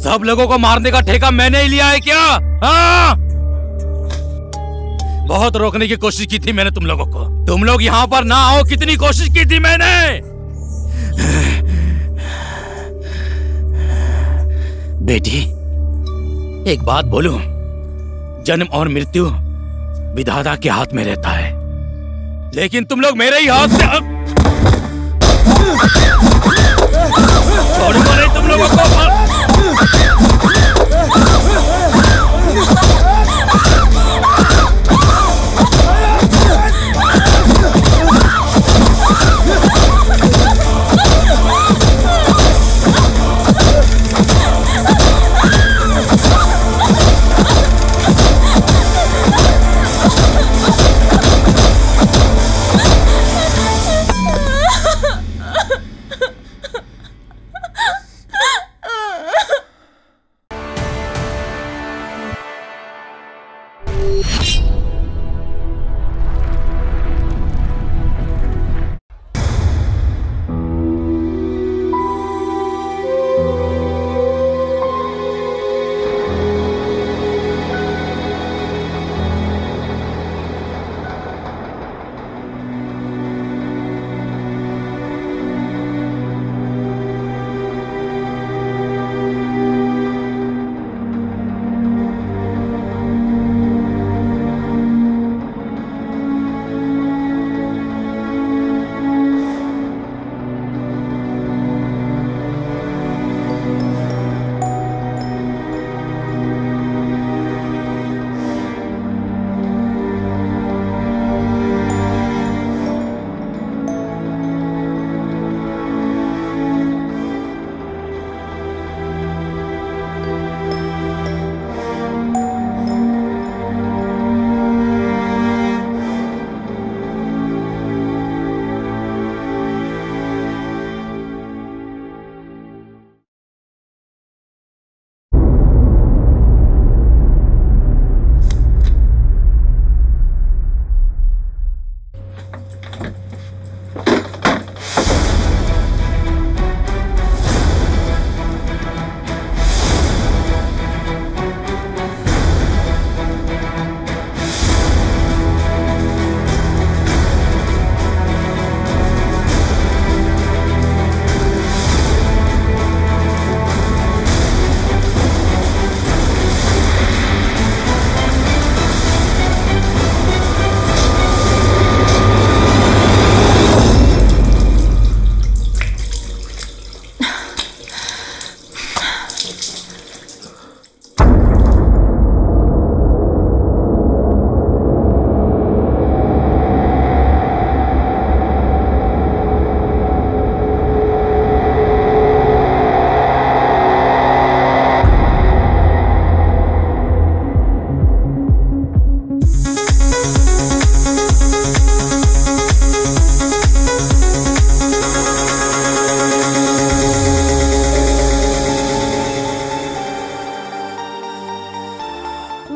सब लोगों को मारने का ठेका मैंने ही लिया है क्या? हाँ? बहुत रोकने की कोशिश की थी मैंने तुम लोगों को। तुम लोग यहाँ पर ना आओ, कितनी कोशिश की थी मैंने। बेटी, एक बात बोलूं, जन्म और मृत्यु विधाता के हाथ में रहता है, लेकिन तुम लोग मेरे ही हाथ से छोड़ूंगा नहीं तुम लोगों को।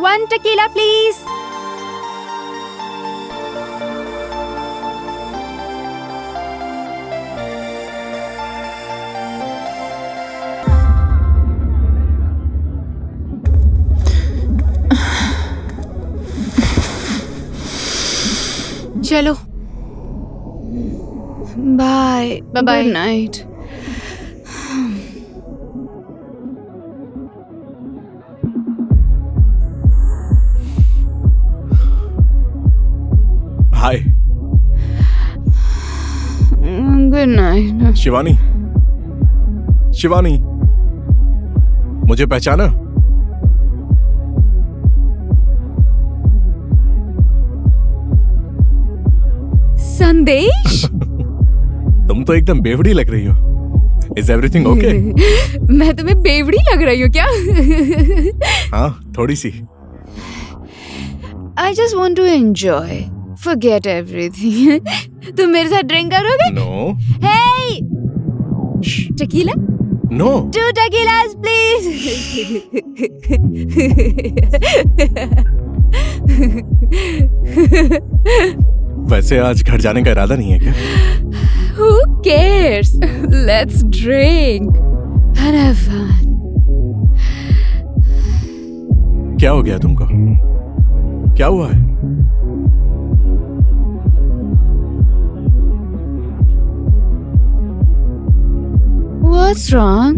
One tequila, please. चलो bye bye good night. Hi good night. Shivani, Shivani, मुझे पहचाना? संदेश? तुम तो एकदम बेवड़ी लग रही हो। Is everything okay? मैं तुम्हें बेवड़ी लग रही हूँ क्या? हाँ, थोड़ी सी। I just want to enjoy. Forget everything. तुम मेरे साथ ड्रिंक करोगे? No. Hey! Tequila? No. 2 tequilas, please. वैसे आज घर जाने का इरादा नहीं है क्या? Who cares? Let's drink and have fun. क्या हो गया तुमको? क्या हुआ है? What's wrong?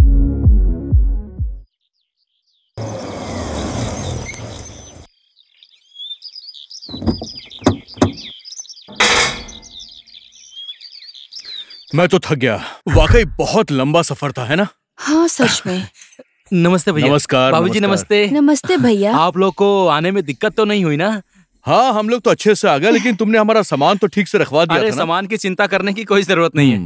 मैं तो थक गया। वाकई बहुत लंबा सफर था, है ना? हाँ सच में। नमस्ते भैया। नमस्कार। बाबूजी नमस्ते। नमस्ते भैया। आप लोग को आने में दिक्कत तो नहीं हुई ना? हाँ, हम लोग तो अच्छे से आ गए, लेकिन तुमने हमारा सामान तो ठीक से रखवा दिया अरे था ना? सामान की चिंता करने की कोई जरूरत नहीं है।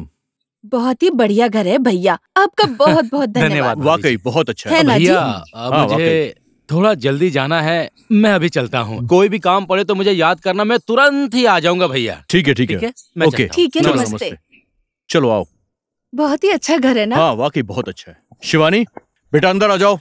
बहुत ही बढ़िया घर है भैया, आपका बहुत बहुत धन्यवाद। वाकई बहुत अच्छा है है। ना जी? भैया हाँ, मुझे थोड़ा जल्दी जाना है, मैं अभी चलता हूँ। कोई भी काम पड़े तो मुझे याद करना, मैं तुरंत ही आ जाऊंगा भैया। ठीक है, ठीक ठीक है। है, मैं ओके, चलता हूँ। ठीक है, चलो, नमस्ते। चलो आओ। बहुत ही अच्छा घर है ना? हाँ, वाकई बहुत अच्छा है। शिवानी, बेटा अंदर आ जाओ।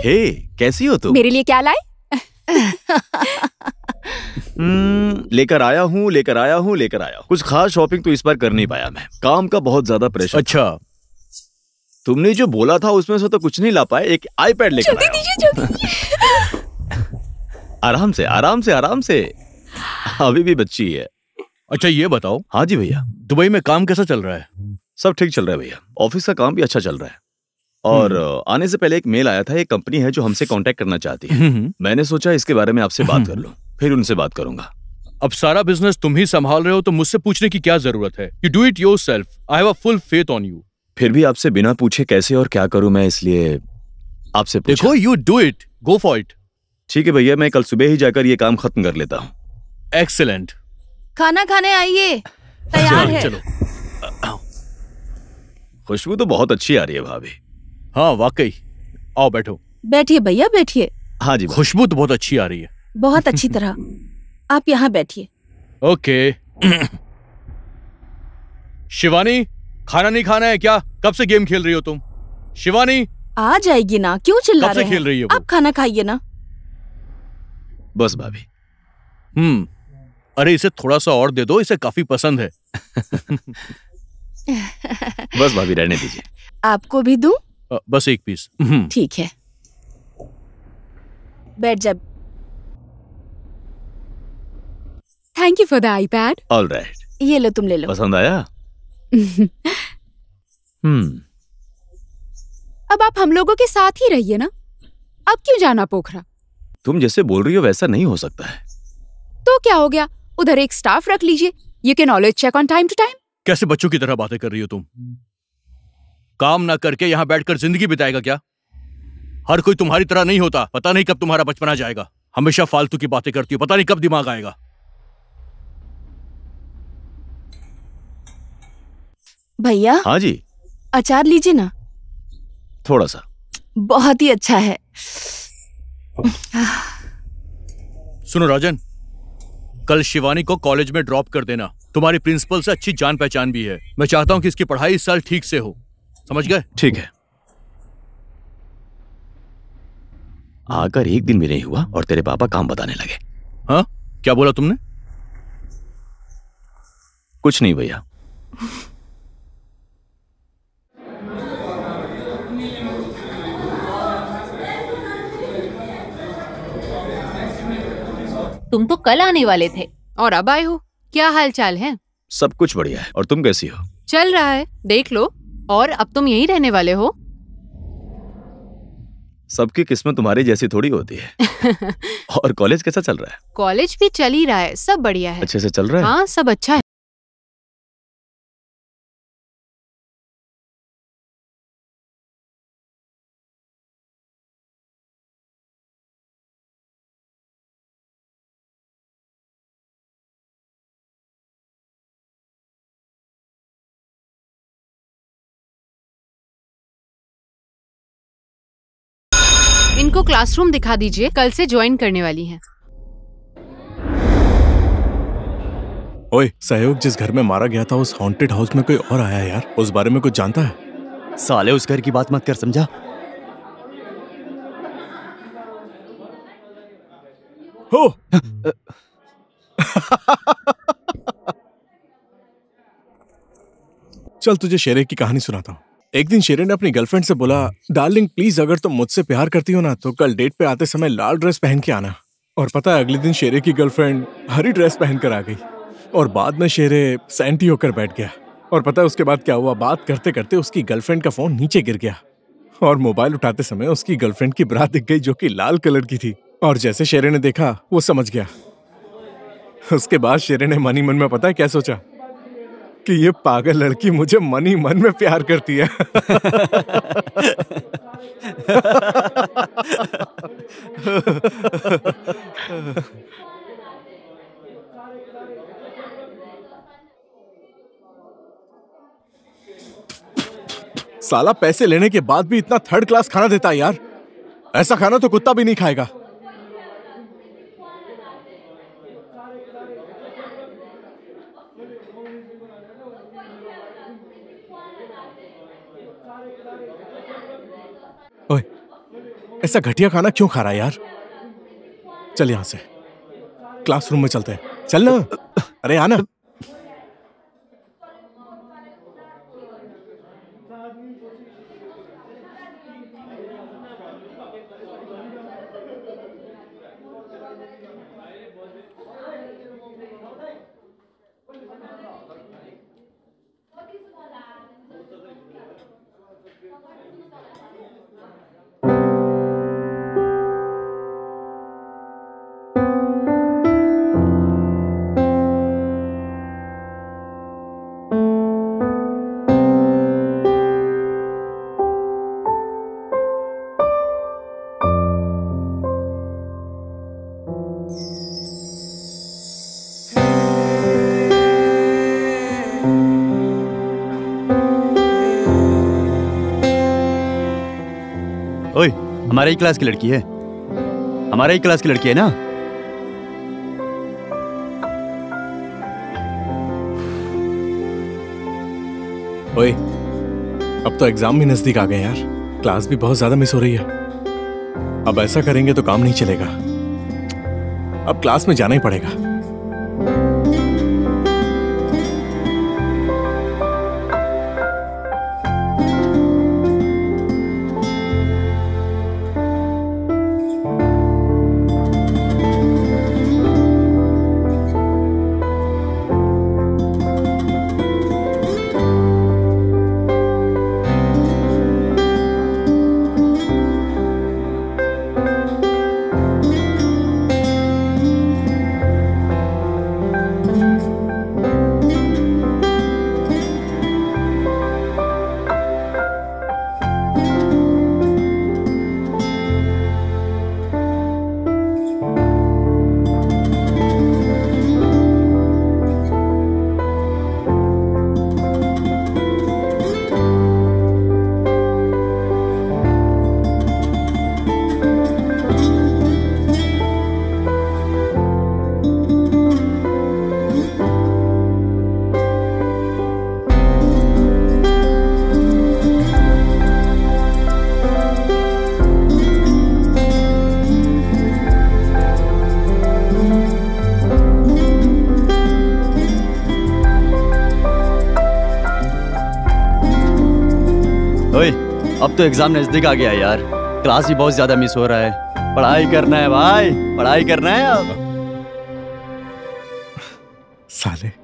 हे, कैसी हो तुम? मेरे लिए क्या लाए? लेकर आया हूँ, लेकर आया हूँ, लेकर आया हूँ। कुछ खास शॉपिंग तो इस बार कर नहीं पाया मैं, काम का बहुत ज्यादा प्रेशर। अच्छा, तुमने जो बोला था उसमें से तो कुछ नहीं ला पाए। एक आईपैड लेकर आया हूँ। आराम से, आराम से, आराम से, अभी भी बच्ची है। अच्छा ये बताओ। हाँ जी भैया। दुबई में काम कैसा चल रहा है? सब ठीक चल रहा है भैया, ऑफिस का काम भी अच्छा चल रहा है। और आने से पहले एक मेल आया था, एक कंपनी है जो हमसे कांटेक्ट करना चाहती है। मैंने सोचा इसके बारे में आपसे बात कर लूं, फिर उनसे बात करूंगा। अब सारा बिजनेस तुम ही संभाल रहे हो तो मुझसे पूछने की क्या जरूरत है? You do it yourself. I have a full faith on you. फिर भी आपसे बिना पूछे कैसे और क्या करूं मैं, इसलिए आपसे पूछा। देखो, you do it, go for it. ठीक है भैया, मैं कल सुबह ही जाकर ये काम खत्म कर लेता हूँ। एक्सीलेंट। खाना खाने आइए, तैयार है। चलो। खुशबू तो बहुत अच्छी आ रही है भाभी। हाँ वाकई, आओ बैठो। बैठिए भैया, बैठिए। हाँ जी भाभी। खुशबू तो बहुत अच्छी आ रही है। बहुत अच्छी तरह। आप यहाँ बैठिए। ओके। शिवानी, खाना नहीं खाना है क्या? कब से गेम खेल रही हो तुम? शिवानी, आ जाएगी ना, क्यों चिल्ला कब से रहे खेल रही है हैं? वो? आप खाना खाइए ना। बस भाभी। अरे इसे थोड़ा सा और दे दो, इसे काफी पसंद है। बस भाभी, रहने दीजिए। आपको भी दूं? बस एक पीस। ठीक है, बैठ जा। Thank you for the iPad. All right. ये लो, तुम ले लो। पसंद आया? अब आप हम लोगों के साथ ही रहिए ना, अब क्यों जाना पोखरा? तुम जैसे बोल रही हो वैसा नहीं हो सकता है। तो क्या हो गया, उधर एक स्टाफ रख लीजिए। You can always check on time to time. कैसे बच्चों की तरह बातें कर रही हो तुम? काम ना करके यहाँ बैठकर जिंदगी बिताएगा क्या? हर कोई तुम्हारी तरह नहीं होता। पता नहीं कब तुम्हारा बचपना जाएगा। हमेशा फालतू की बातें करती हो, पता नहीं कब दिमाग आएगा। भैया। हाँ जी। अचार लीजिए ना। थोड़ा सा। बहुत ही अच्छा है। सुनो राजन, कल शिवानी को कॉलेज में ड्रॉप कर देना। तुम्हारी प्रिंसिपल से अच्छी जान पहचान भी है। मैं चाहता हूं कि इसकी पढ़ाई इस साल ठीक से हो। समझ गए? ठीक है। आकर एक दिन भी नहीं हुआ और तेरे पापा काम बताने लगे। हाँ, क्या बोला तुमने? कुछ नहीं भैया। तुम तो कल आने वाले थे और अब आए हो। क्या हाल चाल है? सब कुछ बढ़िया है। और तुम कैसी हो? चल रहा है, देख लो। और अब तुम यहीं रहने वाले हो? सबकी किस्मत तुम्हारी जैसी थोड़ी होती है। और कॉलेज कैसा चल रहा है? कॉलेज भी चल ही रहा है, सब बढ़िया है। अच्छे से चल रहा है? हाँ, सब अच्छा है। इनको क्लासरूम दिखा दीजिए, कल से ज्वाइन करने वाली हैं। ओए सहयोग, जिस घर में मारा गया था उस हॉन्टेड हाउस में कोई और आया है यार। उस बारे में कुछ जानता है? साले उस घर की बात मत कर, समझा? हो चल तुझे शेरे की कहानी सुनाता हूँ। एक दिन शेरे ने अपनी गर्लफ्रेंड से बोला, डार्लिंग प्लीज अगर तुम मुझसे प्यार करती हो ना तो कल डेट पे आते समय लाल ड्रेस पहन के आना। और पता है अगले दिन शेरे की गर्लफ्रेंड हरी ड्रेस पहन कर आ गई और बाद में शेरे सैंटी होकर बैठ गया। और पता है उसके बाद क्या हुआ? बात करते करते उसकी गर्लफ्रेंड का फोन नीचे गिर गया और मोबाइल उठाते समय उसकी गर्लफ्रेंड की ब्रा दिख गई जो कि लाल कलर की थी। और जैसे शेरे ने देखा वो समझ गया। उसके बाद शेरे ने मन ही मन में पता है क्या सोचा कि ये पागल लड़की मुझे मन ही मन में प्यार करती है। साला पैसे लेने के बाद भी इतना थर्ड क्लास खाना देता है यार। ऐसा खाना तो कुत्ता भी नहीं खाएगा। ओए, ऐसा घटिया खाना क्यों खा रहा है यार? चल यहां से क्लासरूम में चलते हैं। चल ना। अरे आना। ओए, हमारे ही क्लास की लड़की है, हमारे ही क्लास की लड़की है ना? ओए, अब तो एग्जाम भी नजदीक आ गए यार, क्लास भी बहुत ज्यादा मिस हो रही है। अब ऐसा करेंगे तो काम नहीं चलेगा, अब क्लास में जाना ही पड़ेगा। ओए, अब तो एग्जाम नजदीक आ गया यार, क्लास भी बहुत ज्यादा मिस हो रहा है। पढ़ाई करना है भाई, पढ़ाई करना है अब। साले।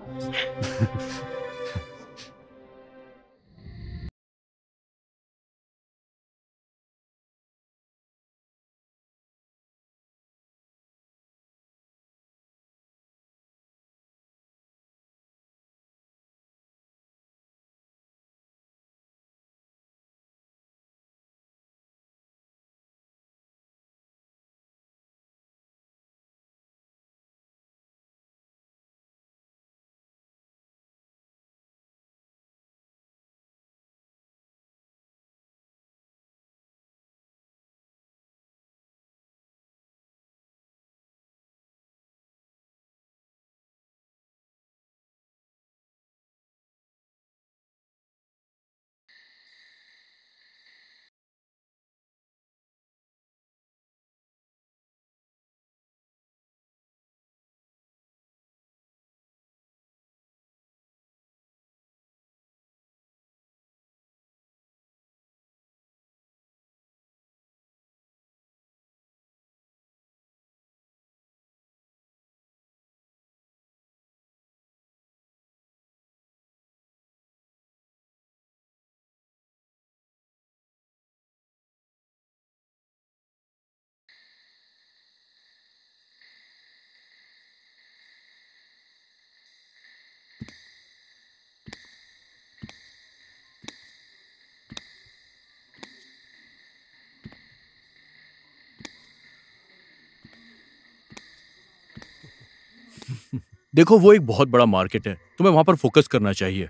देखो, वो एक बहुत बड़ा मार्केट है, तुम्हें वहां पर फोकस करना चाहिए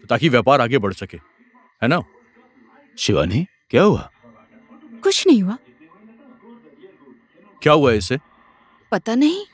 ताकि व्यापार आगे बढ़ सके, है ना? शिवानी, क्या हुआ? कुछ नहीं हुआ। क्या हुआ इसे? पता नहीं।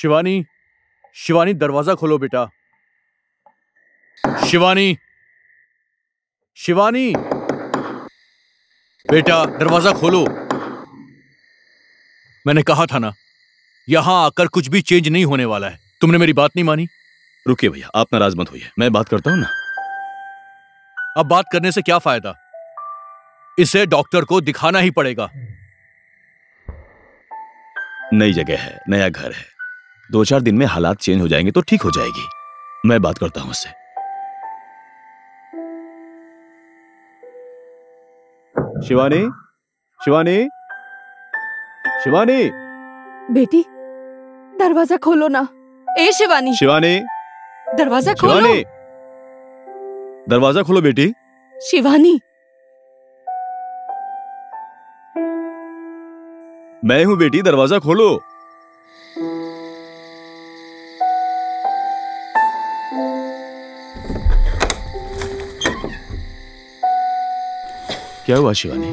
शिवानी, शिवानी दरवाजा खोलो बेटा। शिवानी, शिवानी बेटा दरवाजा खोलो। मैंने कहा था ना, यहां आकर कुछ भी चेंज नहीं होने वाला है। तुमने मेरी बात नहीं मानी। रुकिए भैया, आप नाराज मत होइए, मैं बात करता हूं ना। अब बात करने से क्या फायदा? इसे डॉक्टर को दिखाना ही पड़ेगा। नई जगह है, नया घर है, 2-4 दिन में हालात चेंज हो जाएंगे तो ठीक हो जाएगी। मैं बात करता हूं उससे। शिवानी, शिवानी, शिवानी, बेटी दरवाजा खोलो ना। ए शिवानी, शिवानी, दरवाजा खोलो। शिवानी, दरवाजा खोलो बेटी। शिवानी, मैं हूं बेटी, दरवाजा खोलो। क्या हुआ शिवानी?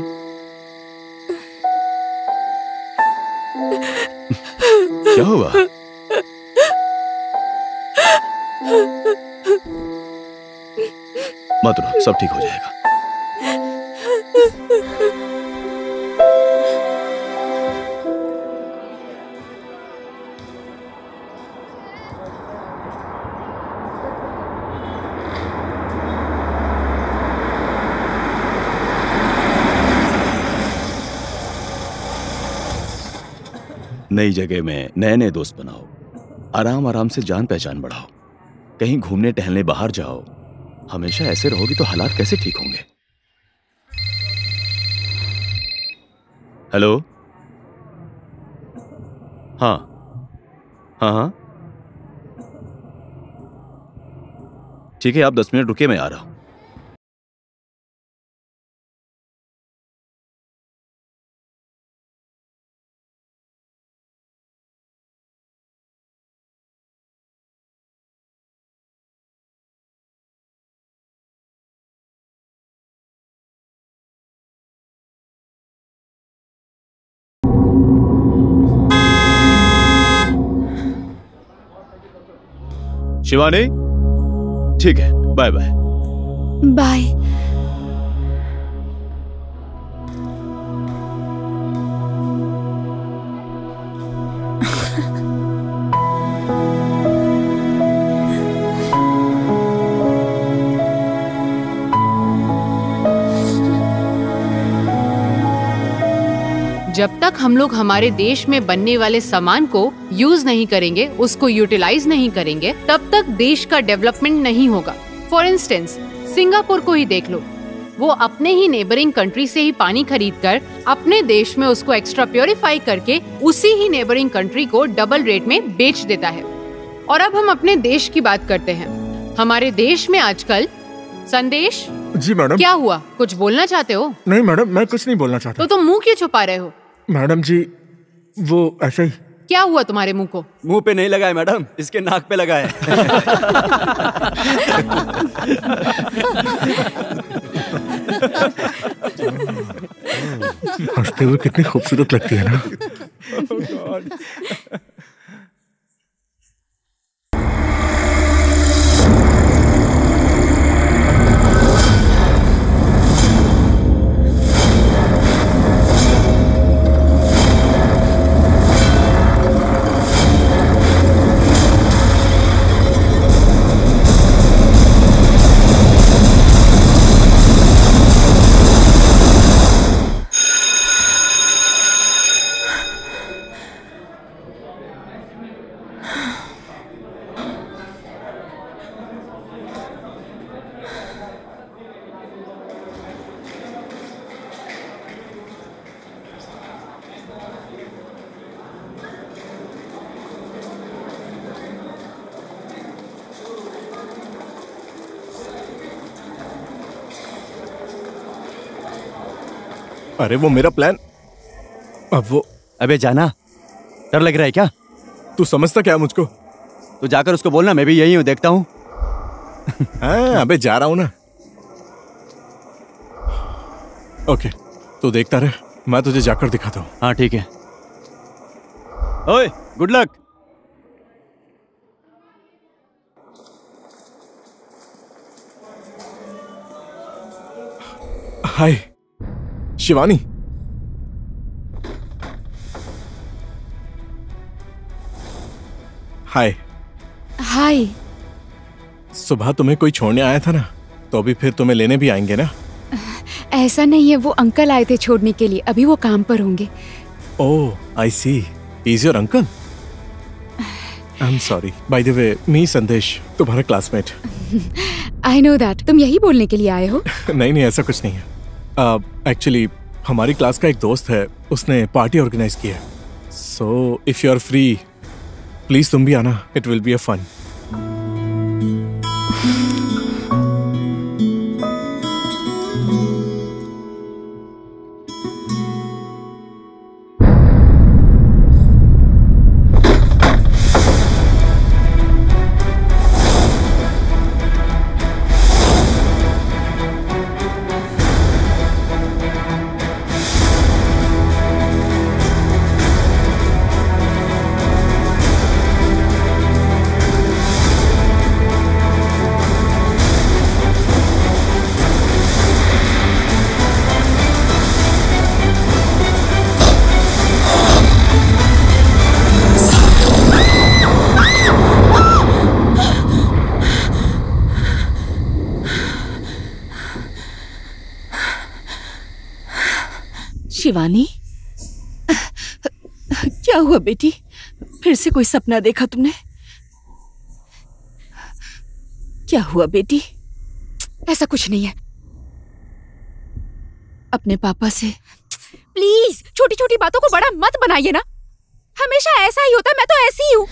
क्या हुआ? मत रो, सब ठीक हो जाएगा। नई जगह में नए नए दोस्त बनाओ, आराम आराम से जान पहचान बढ़ाओ, कहीं घूमने टहलने बाहर जाओ। हमेशा ऐसे रहोगी तो हालात कैसे ठीक होंगे? हेलो, हाँ हाँ हाँ ठीक है, आप 10 मिनट रुकिए, मैं आ रहा हूं। शिवानी, ठीक है, बाय बाय। बाय। जब तक हम लोग हमारे देश में बनने वाले सामान को यूज नहीं करेंगे, उसको यूटिलाइज नहीं करेंगे, तब तक देश का डेवलपमेंट नहीं होगा। फॉर इंस्टेंस सिंगापुर को ही देख लो, वो अपने ही नेबरिंग कंट्री से ही पानी खरीदकर अपने देश में उसको एक्स्ट्रा प्योरीफाई करके उसी ही नेबरिंग कंट्री को डबल रेट में बेच देता है। और अब हम अपने देश की बात करते हैं। हमारे देश में आजकल संदेश। जी मैडम। क्या हुआ, कुछ बोलना चाहते हो? नहीं मैडम, मैं कुछ नहीं बोलना चाहता। तो तुम मुंह क्यों छुपा रहे हो? मैडम जी, वो ऐसा ही। क्या हुआ तुम्हारे मुंह को? मुंह पे नहीं लगा है मैडम, इसके नाक पे लगा है। हंसते हुए कितनी खूबसूरत लगती है ना। अरे वो मेरा प्लान, अब वो। अबे जाना, डर लग रहा है क्या? तू समझता क्या मुझको? तो जाकर उसको बोलना मैं भी यही हूँ, देखता हूँ। हाँ, अबे जा रहा हूँ ना। ओके, तो देखता रहे, मैं तुझे जाकर दिखाता हूँ। हाँ ठीक है। ओए, गुड लक। हाय शिवानी। हाय। हाय। सुबह तुम्हें कोई छोड़ने आया था ना, तो अभी फिर तुम्हें लेने भी आएंगे ना? ऐसा नहीं है, वो अंकल आए थे छोड़ने के लिए, अभी वो काम पर होंगे। Oh I see, is your uncle? I am sorry, by the way me Sandesh, तुम्हारा क्लासमेट। I know that. तुम यही बोलने के लिए आए हो? नहीं नहीं, ऐसा कुछ नहीं है। एक्चुअली हमारी क्लास का एक दोस्त है, उसने पार्टी ऑर्गेनाइज की है। So if you are free please तुम भी आना, it will be a fun. Shivani, क्या हुआ बेटी? फिर से कोई सपना देखा तुमने? क्या हुआ बेटी? ऐसा कुछ नहीं है। अपने पापा से प्लीज छोटी छोटी बातों को बड़ा मत बनाइए ना, हमेशा ऐसा ही होता है, मैं तो ऐसी ही हूँ।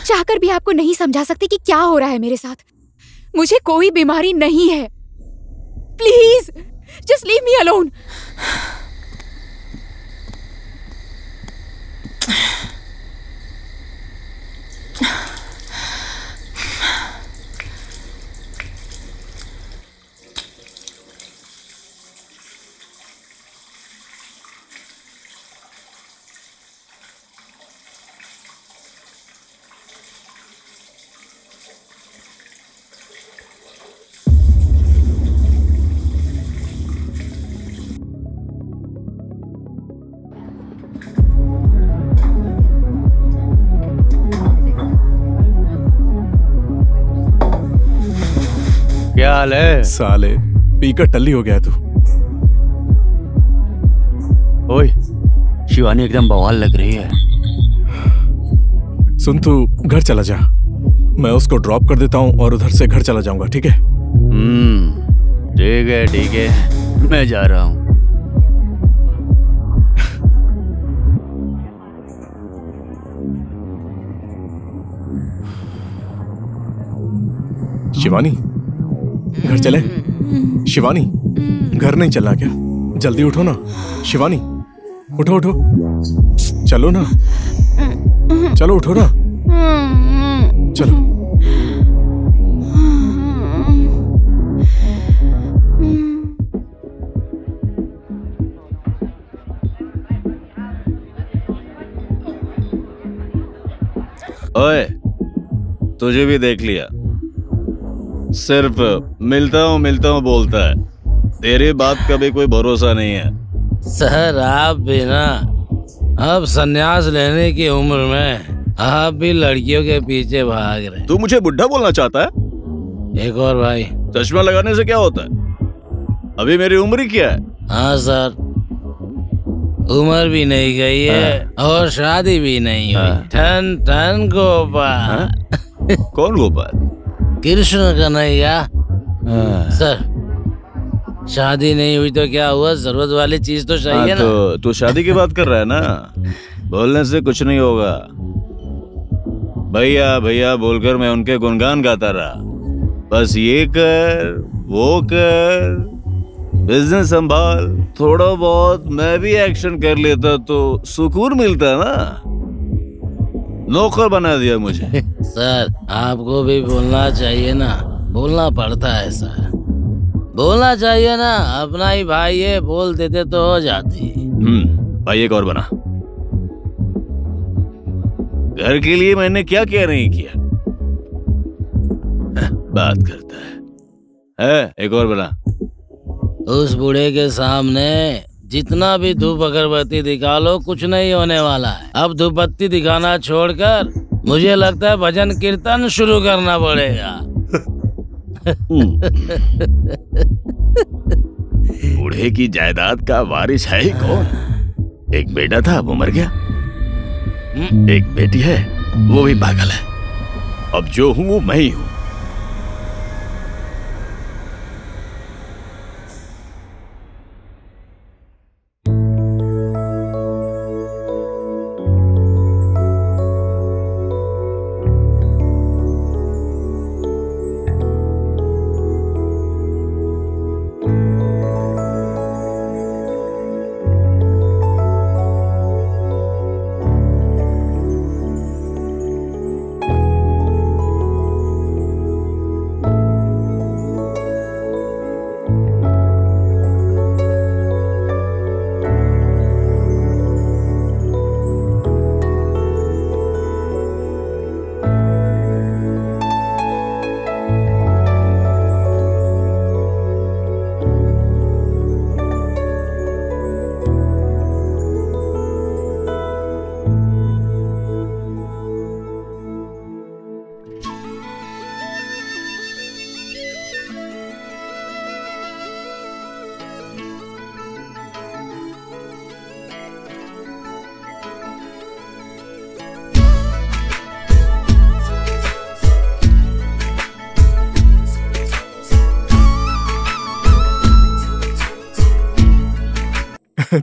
चाहकर भी आपको नहीं समझा सकती कि क्या हो रहा है मेरे साथ। मुझे कोई बीमारी नहीं है। Please just leave me alone. क्या हाल है? साले पीकर टल्ली हो गया तू। ओए, शिवानी एकदम बवाल लग रही है। सुन, तू घर चला जा, मैं उसको ड्रॉप कर देता हूँ और उधर से घर चला जाऊंगा, ठीक है? ठीक है, मैं जा रहा हूँ। शिवानी घर चले? शिवानी घर नहीं चलना क्या? जल्दी उठो ना शिवानी, उठो उठो, चलो ना, चलो उठो ना, चलो। ओए, तुझे भी देख लिया, सिर्फ मिलता हूँ बोलता है। तेरी बात का भी कोई भरोसा नहीं है। सर आप भी ना, अब संन्यास लेने की उम्र में आप भी लड़कियों के पीछे भाग रहे। तू मुझे बुढ़ा बोलना चाहता है? एक और भाई, चश्मा लगाने से क्या होता है? अभी मेरी उम्र क्या है? हाँ सर, उम्र भी नहीं गई है और शादी भी नहीं हुई। ठन ठन गोपाल। कौन गोपाल? कृष्ण कन्हैया। सर शादी नहीं हुई तो क्या हुआ, जरूरत वाली चीज तो चाहिए ना। तो तू शादी की बात कर रहा है ना? बोलने से कुछ नहीं होगा। भैया भैया बोलकर मैं उनके गुणगान गाता रहा। बस ये कर वो कर, बिजनेस संभाल, थोड़ा बहुत मैं भी एक्शन कर लेता तो सुकून मिलता ना। नौकर बना दिया मुझे। सर आपको भी बोलना चाहिए ना, बोलना पड़ता है सर। बोलना चाहिए ना, अपना ही भाई है, बोल देते तो हो जाती। भाई एक और बना। घर के लिए मैंने क्या क्या नहीं किया। बात करता है एक और बना। उस बूढ़े के सामने जितना भी धूप अगरबत्ती दिखा लो कुछ नहीं होने वाला है। अब धूपबत्ती दिखाना छोड़कर मुझे लगता है भजन कीर्तन शुरू करना पड़ेगा। बूढ़े की जायदाद का वारिस है ही कौन? एक बेटा था वो मर गया, एक बेटी है वो भी पागल है, अब जो हूं वो मैं ही हूं।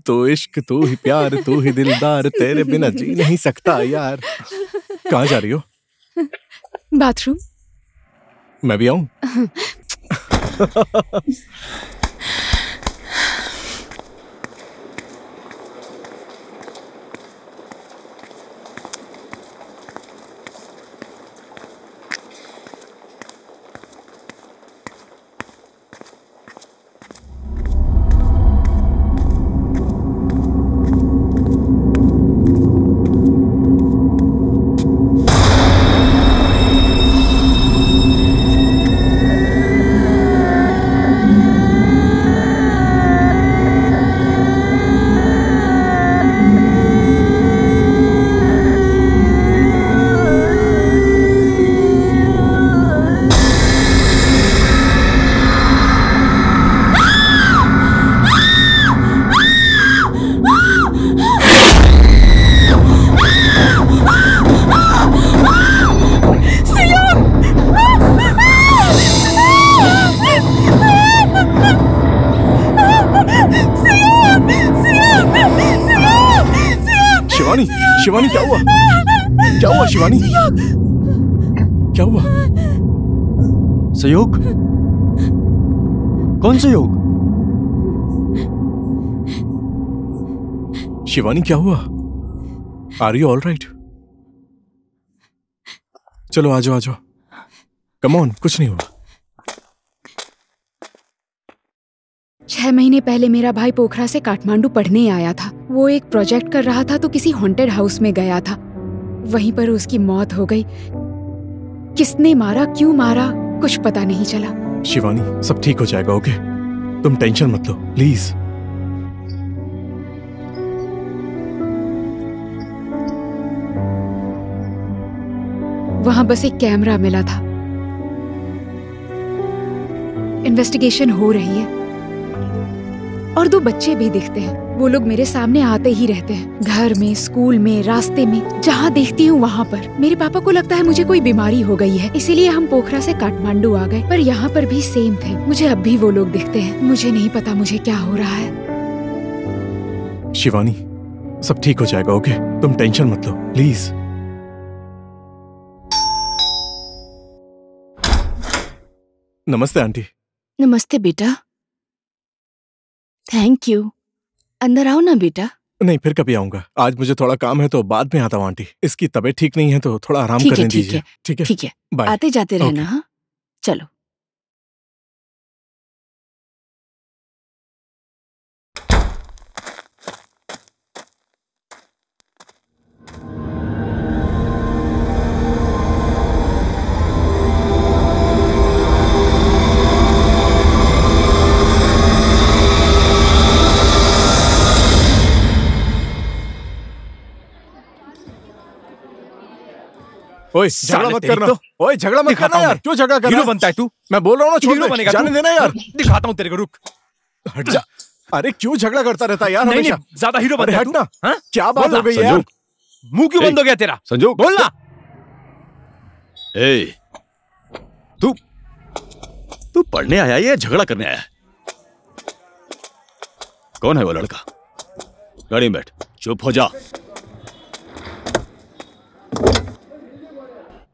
तो इश्क तू ही प्यार तू ही दिलदार, तेरे बिना जी नहीं सकता यार। कहाँ जा रही हो? बाथरूम। मैं भी आऊं? शिवानी क्या हुआ? क्या हुआ शिवानी? क्या हुआ? सहयोग? कौन सहयोग? शिवानी क्या हुआ? Are you all right? चलो आ जाओ आ जाओ, कम ऑन, कुछ नहीं हुआ। 6 महीने पहले मेरा भाई पोखरा से काठमांडू पढ़ने आया था। वो एक प्रोजेक्ट कर रहा था तो किसी हॉन्टेड हाउस में गया था। वहीं पर उसकी मौत हो गई। किसने मारा, क्यों मारा, कुछ पता नहीं चला। शिवानी सब ठीक हो जाएगा, ओके? तुम टेंशन मत लो प्लीज। वहां बस एक कैमरा मिला था। इन्वेस्टिगेशन हो रही है और 2 बच्चे भी दिखते हैं। वो लोग मेरे सामने आते ही रहते हैं, घर में, स्कूल में, रास्ते में, जहाँ देखती हूँ वहाँ पर। मेरे पापा को लगता है मुझे कोई बीमारी हो गई है, इसीलिए हम पोखरा से काठमांडू आ गए। पर यहाँ पर भी सेम थे, मुझे अब भी वो लोग दिखते हैं। मुझे नहीं पता मुझे क्या हो रहा है। शिवानी सब ठीक हो जाएगा, ओके? तुम टेंशन मत लो प्लीज। नमस्ते आंटी। नमस्ते बेटा। Thank you. अंदर आओ ना बेटा। नहीं, फिर कभी आऊंगा। आज मुझे थोड़ा काम है तो बाद में आता हूँ आंटी। इसकी तबीयत ठीक नहीं है तो थोड़ा आराम करने दीजिए। ठीक है, ठीक है, बाय। आते जाते रहना। हाँ, चलो। ओए झगड़ा मत करना। ओए झगड़ा मत करना यार, क्यों झगड़ा कर रहा है? हीरो बनता है तू? मैं बोल रहा हूँ ना, छोड़ दे, बनेगा जाने देना यार। दिखाता हूँ तेरे को, रुक। हट जा। अरे क्यों झगड़ा करता रहता है यार हमेशा? ज्यादा हीरो बनता है तू? हटना। क्या बात हो गई यार? मुंह क्यों बंद हो गया तेरा? संजोग बोलना। तू पढ़ने आया या झगड़ा करने आया? कौन है वो लड़का? गाड़ी में बैठ, चुप हो जा।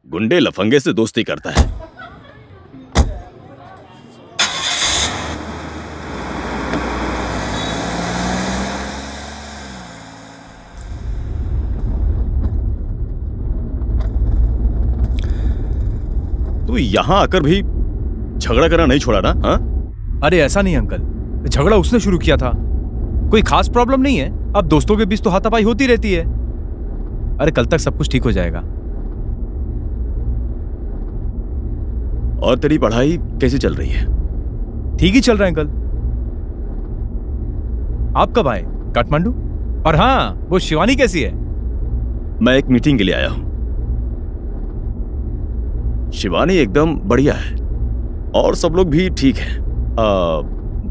गुंडे लफंगे से दोस्ती करता है। तू यहां आकर भी झगड़ा करना नहीं छोड़ा ना? हाँ? अरे ऐसा नहीं अंकल, झगड़ा उसने शुरू किया था। कोई खास प्रॉब्लम नहीं है, अब दोस्तों के बीच तो हाथापाई होती रहती है। अरे कल तक सब कुछ ठीक हो जाएगा। और तेरी पढ़ाई कैसी चल रही है? ठीक ही चल रहा है अंकल। आप कब आए काठमांडू? और हाँ, वो शिवानी कैसी है? मैं एक मीटिंग के लिए आया हूं। शिवानी एकदम बढ़िया है और सब लोग भी ठीक है।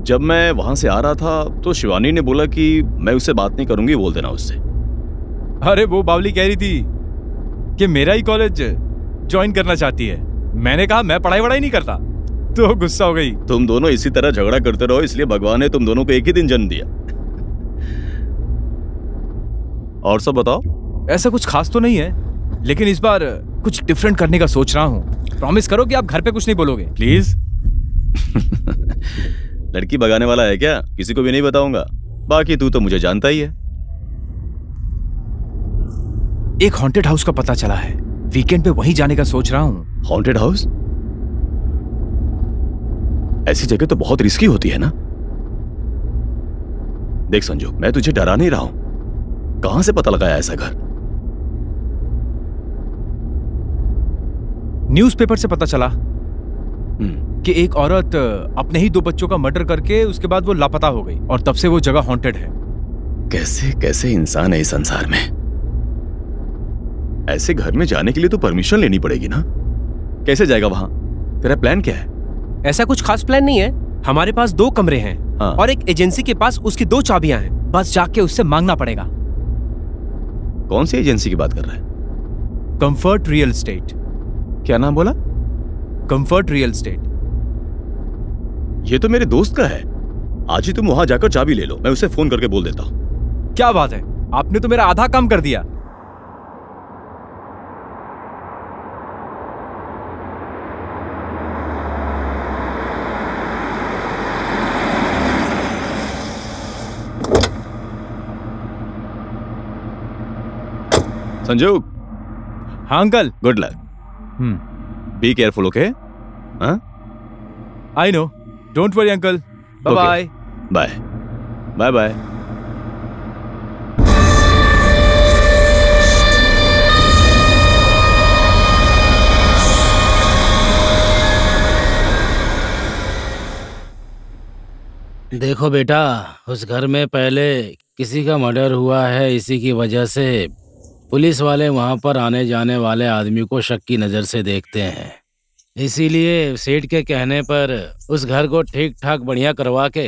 जब मैं वहां से आ रहा था तो शिवानी ने बोला कि मैं उससे बात नहीं करूंगी, बोल देना उससे। अरे वो बावली कह रही थी कि मेरा ही कॉलेज ज्वाइन करना चाहती है। मैंने कहा मैं पढ़ाई वढ़ाई नहीं करता, तो गुस्सा हो गई। तुम दोनों इसी तरह झगड़ा करते रहो, इसलिए भगवान ने तुम दोनों को एक ही दिन जन्म दिया। और सब बताओ। ऐसा कुछ खास तो नहीं है, लेकिन इस बार कुछ डिफरेंट करने का सोच रहा हूँ। प्रॉमिस करो कि आप घर पे कुछ नहीं बोलोगे, प्लीज। लड़की भगाने वाला है क्या? किसी को भी नहीं बताऊंगा। बाकी तू तो मुझे जानता ही है। एक हॉन्टेड हाउस का पता चला है, वीकेंड पे वहीं जाने का सोच रहा हूँ। Haunted house? ऐसी जगह तो बहुत रिस्की होती है ना? देख संजू, मैं तुझे डरा नहीं रहा हूं। कहां से पता लगाया ऐसा घर? न्यूज़पेपर से पता चला कि एक औरत अपने ही 2 बच्चों का मर्डर करके उसके बाद वो लापता हो गई और तब से वो जगह हॉन्टेड है। कैसे कैसे इंसान है इस संसार में? ऐसे घर में जाने के लिए तो परमिशन लेनी पड़ेगी ना? कैसे जाएगा वहां? तेरा प्लान क्या है? ऐसा कुछ खास प्लान नहीं है। हमारे पास 2 कमरे हैं। हाँ। और एक एजेंसी के पास उसकी 2 चाबियां हैं। बस जाके उससे मांगना पड़ेगा। कौन सी एजेंसी की बात कर रहा है? Comfort real estate. क्या नाम बोला? Comfort real estate. ये तो मेरे दोस्त का है। आज ही तुम वहां जाकर चाबी ले लो, मैं उसे फोन करके बोल देता हूं। क्या बात है, आपने तो मेरा आधा काम कर दिया। संजू। हाँ uncle. Good luck. Be careful, okay? हाँ? I know, don't worry uncle. Bye bye. Bye bye bye. देखो बेटा, उस घर में पहले किसी का मर्डर हुआ है। इसी की वजह से पुलिस वाले वहां पर आने जाने वाले आदमी को शक की नज़र से देखते हैं। इसीलिए सेठ के कहने पर उस घर को ठीक ठाक बढ़िया करवा के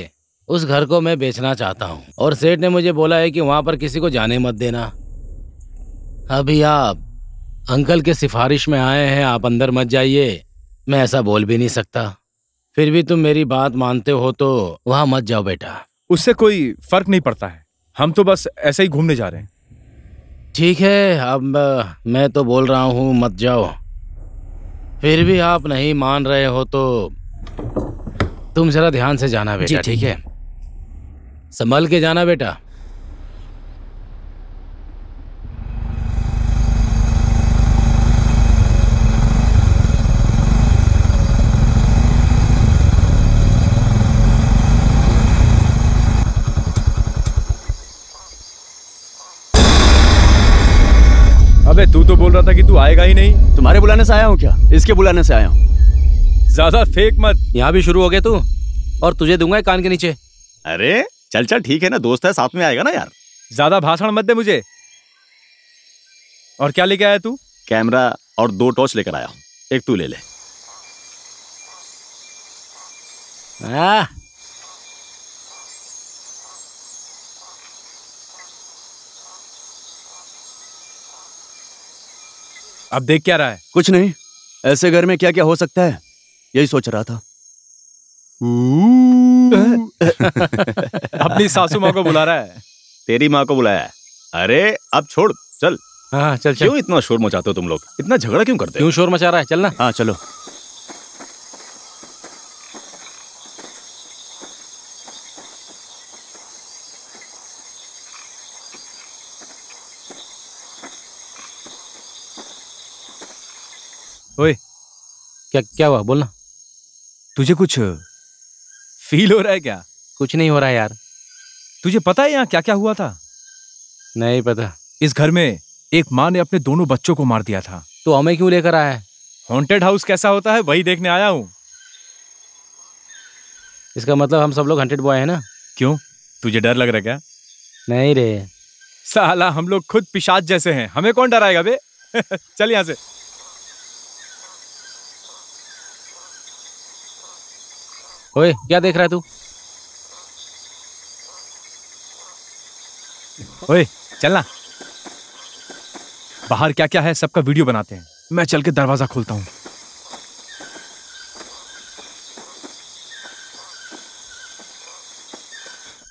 उस घर को मैं बेचना चाहता हूँ। और सेठ ने मुझे बोला है कि वहां पर किसी को जाने मत देना। अभी आप अंकल के सिफारिश में आए हैं, आप अंदर मत जाइए। मैं ऐसा बोल भी नहीं सकता। फिर भी तुम मेरी बात मानते हो तो वहां मत जाओ बेटा। उससे कोई फर्क नहीं पड़ता है, हम तो बस ऐसे ही घूमने जा रहे हैं। ठीक है, अब मैं तो बोल रहा हूँ मत जाओ। फिर भी आप नहीं मान रहे हो तो तुम जरा ध्यान से जाना बेटा, ठीक है? संभल के जाना बेटा। अबे तू तो बोल रहा था कि तू आएगा ही नहीं। तुम्हारे बुलाने से आया हूँ क्या? इसके बुलाने से आया हूँ। ज्यादा फेक मत। यहाँ भी शुरू हो गया तू, और तुझे दूंगा कान के नीचे। अरे चल चल, ठीक है ना, दोस्त है, साथ में आएगा ना यार। ज्यादा भाषण मत दे मुझे। और क्या लेके आया तू? कैमरा और 2 टॉर्च लेकर आया हूं, एक तू ले ले। अब देख क्या रहा है? कुछ नहीं, ऐसे घर में क्या क्या हो सकता है यही सोच रहा था। अपनी सासू माँ को बुला रहा है। तेरी माँ को बुलाया है। अरे अब छोड़, चल। हाँ चल चल। क्यों इतना शोर मचाते हो तुम लोग? इतना झगड़ा क्यों करते हो? क्यों शोर मचा रहा है? चलना। हाँ चलो। ओए, क्या क्या हुआ? बोलना। तुझे कुछ फील हो रहा है क्या? कुछ नहीं हो रहा है यार। तुझे पता है यहाँ क्या क्या हुआ था? नहीं पता। इस घर में एक माँ ने अपने दोनों बच्चों को मार दिया था। तो हमें क्यों लेकर आया है? हॉन्टेड हाउस कैसा होता है वही देखने आया हूँ। इसका मतलब हम सब लोग हंटेड बॉय है ना? क्यों, तुझे डर लग रहा है क्या? नहीं रे साला, हम लोग खुद पिशाच जैसे हैं, हमें कौन डराएगा बे? चल यहाँ से। ओए, क्या देख रहा है तू? ओए चलना, बाहर क्या क्या है सबका वीडियो बनाते हैं। मैं चल के दरवाजा खोलता हूँ।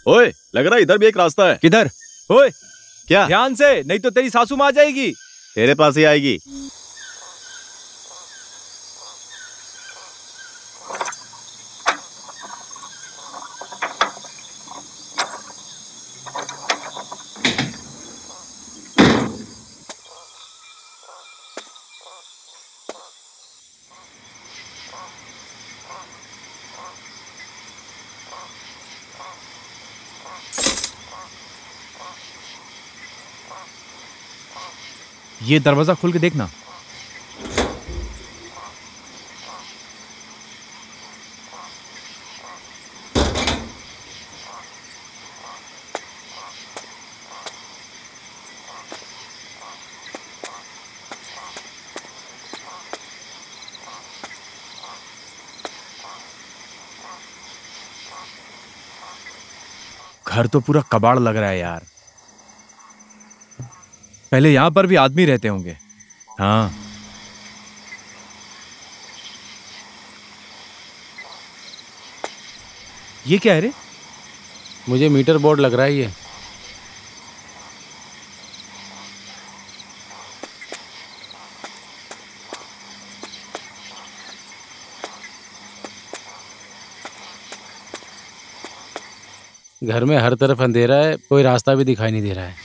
ओए, लग रहा है इधर भी एक रास्ता है। किधर? ओए क्या? ध्यान से, नहीं तो तेरी सासू माँ आ जाएगी। तेरे पास ही आएगी। ये दरवाजा खोल के देखना। घर तो पूरा कबाड़ लग रहा है यार। पहले यहां पर भी आदमी रहते होंगे। हाँ, ये क्या है रे? मुझे मीटर बोर्ड लग रहा है ये। घर में हर तरफ अंधेरा है, कोई रास्ता भी दिखाई नहीं दे रहा है।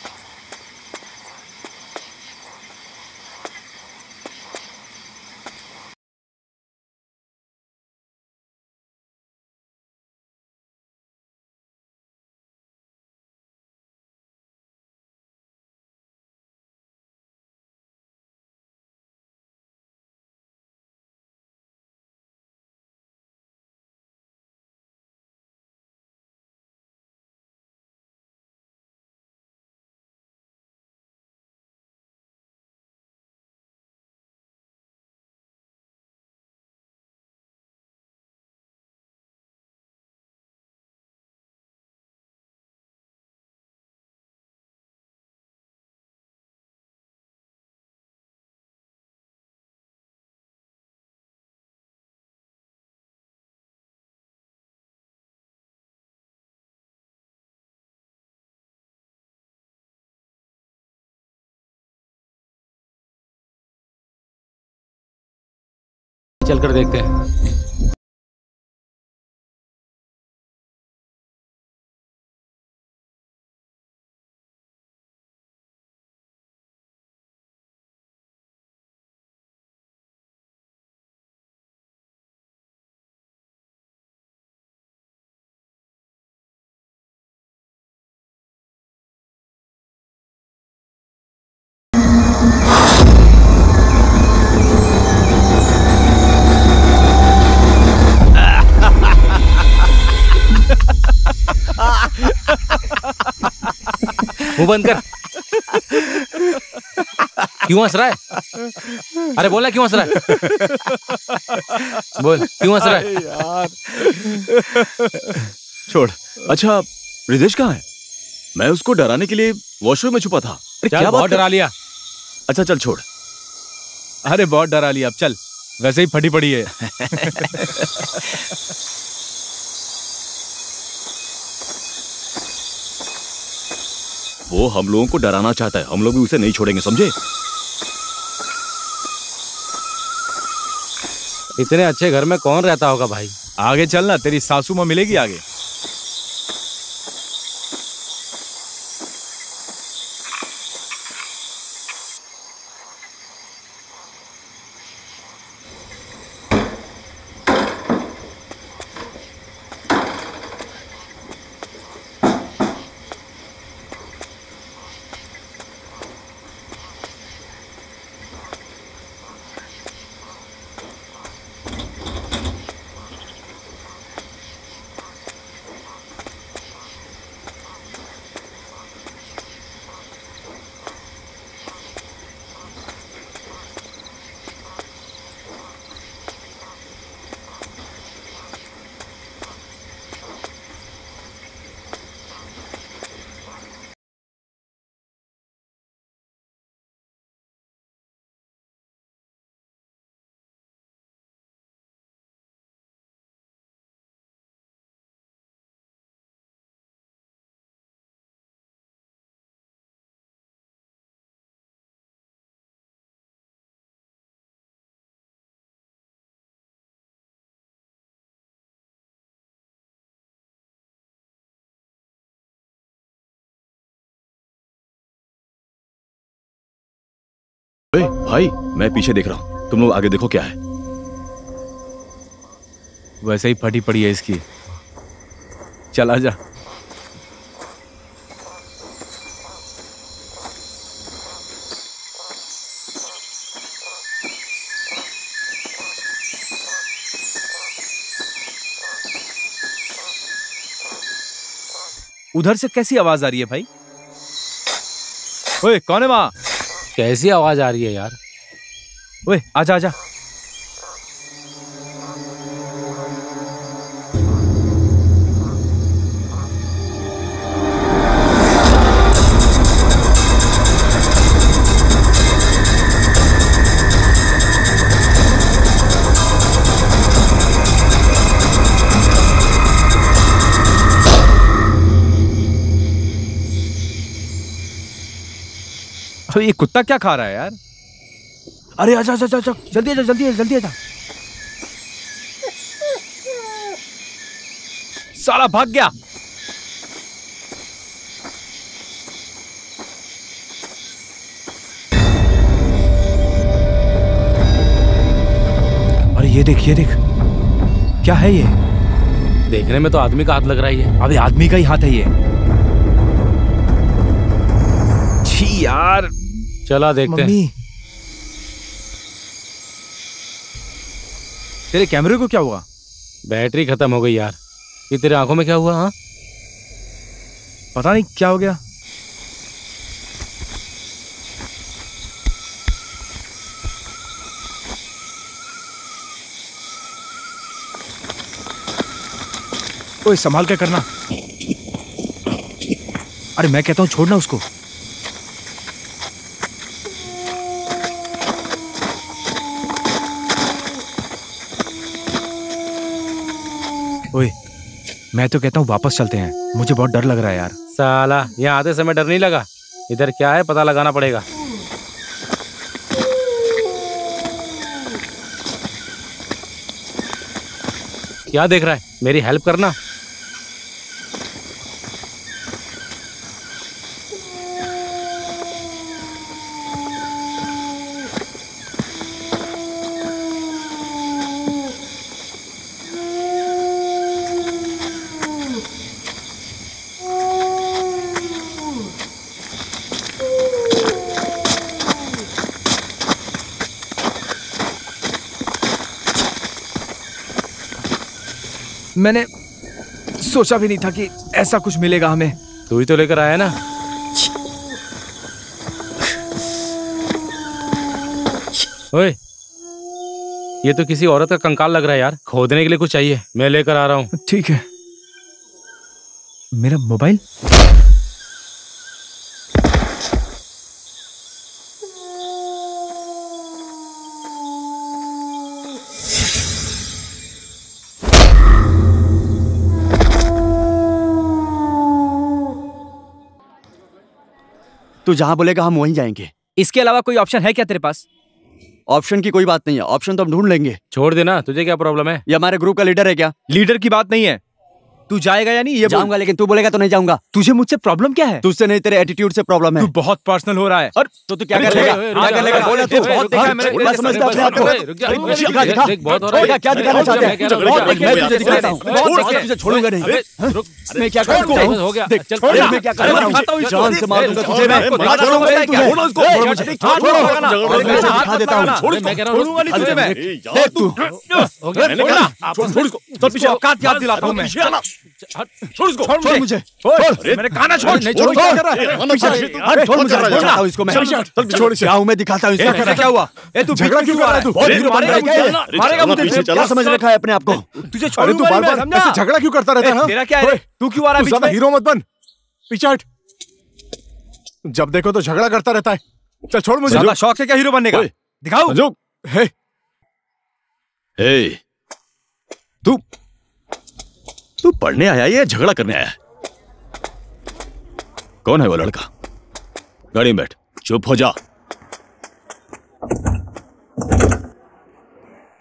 चलकर देखते हैं। मुंह बंद कर। क्यों हंस रहा है? अरे बोला क्यों हंस रहा है? बोल क्यों हंस रहा है? यार छोड़। अच्छा रिदेश कहाँ है? मैं उसको डराने के लिए वॉशरूम में छुपा था। अरे क्या बहुत डरा लिया। अच्छा चल छोड़। अरे बहुत डरा लिया, अब चल, वैसे ही फटी पड़ी है। वो हम लोगों को डराना चाहता है, हम लोग भी उसे नहीं छोड़ेंगे, समझे? इतने अच्छे घर में कौन रहता होगा भाई? आगे चलना, तेरी सासू माँ मिलेगी आगे। भाई मैं पीछे देख रहा हूँ, तुम लोग आगे देखो क्या है। वैसे ही फटी पड़ी है इसकी, चला जा। उधर से कैसी आवाज आ रही है भाई? ओए कौन है वहां? कैसी आवाज आ रही है यार? ओए आजा आजा। अबे ये कुत्ता क्या खा रहा है यार? अरे आजा आजा आजा, जल्दी आजा जल्दी आजा जल्दी आजा। साला भाग गया। अरे ये देख क्या है ये? देखने में तो आदमी का हाथ लग रहा है। अबे आदमी का ही हाथ है ये। छी यार, चला देखते हैं। तेरे कैमरे को क्या हुआ? बैटरी खत्म हो गई यार। ये तेरे आंखों में क्या हुआ? हाँ पता नहीं क्या हो गया। ओए संभाल के करना। अरे मैं कहता हूं छोड़ना उसको। ओए मैं तो कहता हूँ वापस चलते हैं, मुझे बहुत डर लग रहा है यार। साला यहाँ आते समय डर नहीं लगा? इधर क्या है पता लगाना पड़ेगा। क्या देख रहा है? मेरी हेल्प करना। मैंने सोचा भी नहीं था कि ऐसा कुछ मिलेगा हमें। तू ही तो लेकर आया ना। ओए, ये तो किसी औरत का कंकाल लग रहा है यार। खोदने के लिए कुछ चाहिए, मैं लेकर आ रहा हूँ। ठीक है। मेरा मोबाइल? तू जहां बोलेगा हम वहीं जाएंगे। इसके अलावा कोई ऑप्शन है क्या तेरे पास? ऑप्शन की कोई बात नहीं है, ऑप्शन तो हम ढूंढ लेंगे। छोड़ देना, तुझे क्या प्रॉब्लम है? ये हमारे ग्रुप का लीडर है क्या? लीडर की बात नहीं है। तू जाएगा या नहीं ये जाऊंगा, लेकिन तू बोलेगा तो नहीं जाऊंगा। तुझे मुझसे प्रॉब्लम क्या है? तुझसे नहीं, तेरे एटीट्यूड से प्रॉब्लम है। तू बहुत पर्सनल हो रहा है। और तो तू क्या कर लेगा? क्या कर लेगा? बोला तू बहुत देखा है मैंने। क्या समझता है अपने आप को? दिखा दिखा बहुत हो रहा है। क्या दिखाना चाहते हैं? मैं तुझे दिखाता हूँ, बहुत तुझे छोड़ूंगा नहीं। मैं क्या करूँगा? हो गया, चल मैं क्या कर रहा हूँ? जान से मार दूंगा तुझे मैं। छोड़ूंगा नहीं तुझे। छोड़ो उसको, छोड़ो मुझे। छोड़ो, मैं दिखा देता हूँ। छोड़ूंगा नहीं तुझे मैं। देख तू। हो गया, मैंने कहा छोड़ इसको। चल पीछे औकात याद दिलाता हूँ मैं। छोड़ इसको, छोड़ मुझे। मैंने कहा ना छोड़। नहीं छोड़, क्या कर रहा है? छोड़ मुझे, दिखाता हूँ इसको मैं। छोड़, क्या हूँ मैं, दिखाता हूँ इसको। क्या हुआ? ए तू झगड़ा क्यों कर रहा है? तू मारेगा मुझे, क्या समझ रखा है अपने आप को? तुझे छोड़, तू बार-बार ऐसे झगड़ा क्यों करता रहता है? तेरा क्या है? तू क्यों आ रहा है बीच में? हीरो मत बन, पीछे हट। जब देखो तो झगड़ा करता रहता है। चल छोड़ मुझे। ज्यादा शौक है क्या हीरो बनने का? दिखाओ। हे तू पढ़ने आया या झगड़ा करने आया? कौन है वो लड़का? गाड़ी में बैठ, चुप हो जा।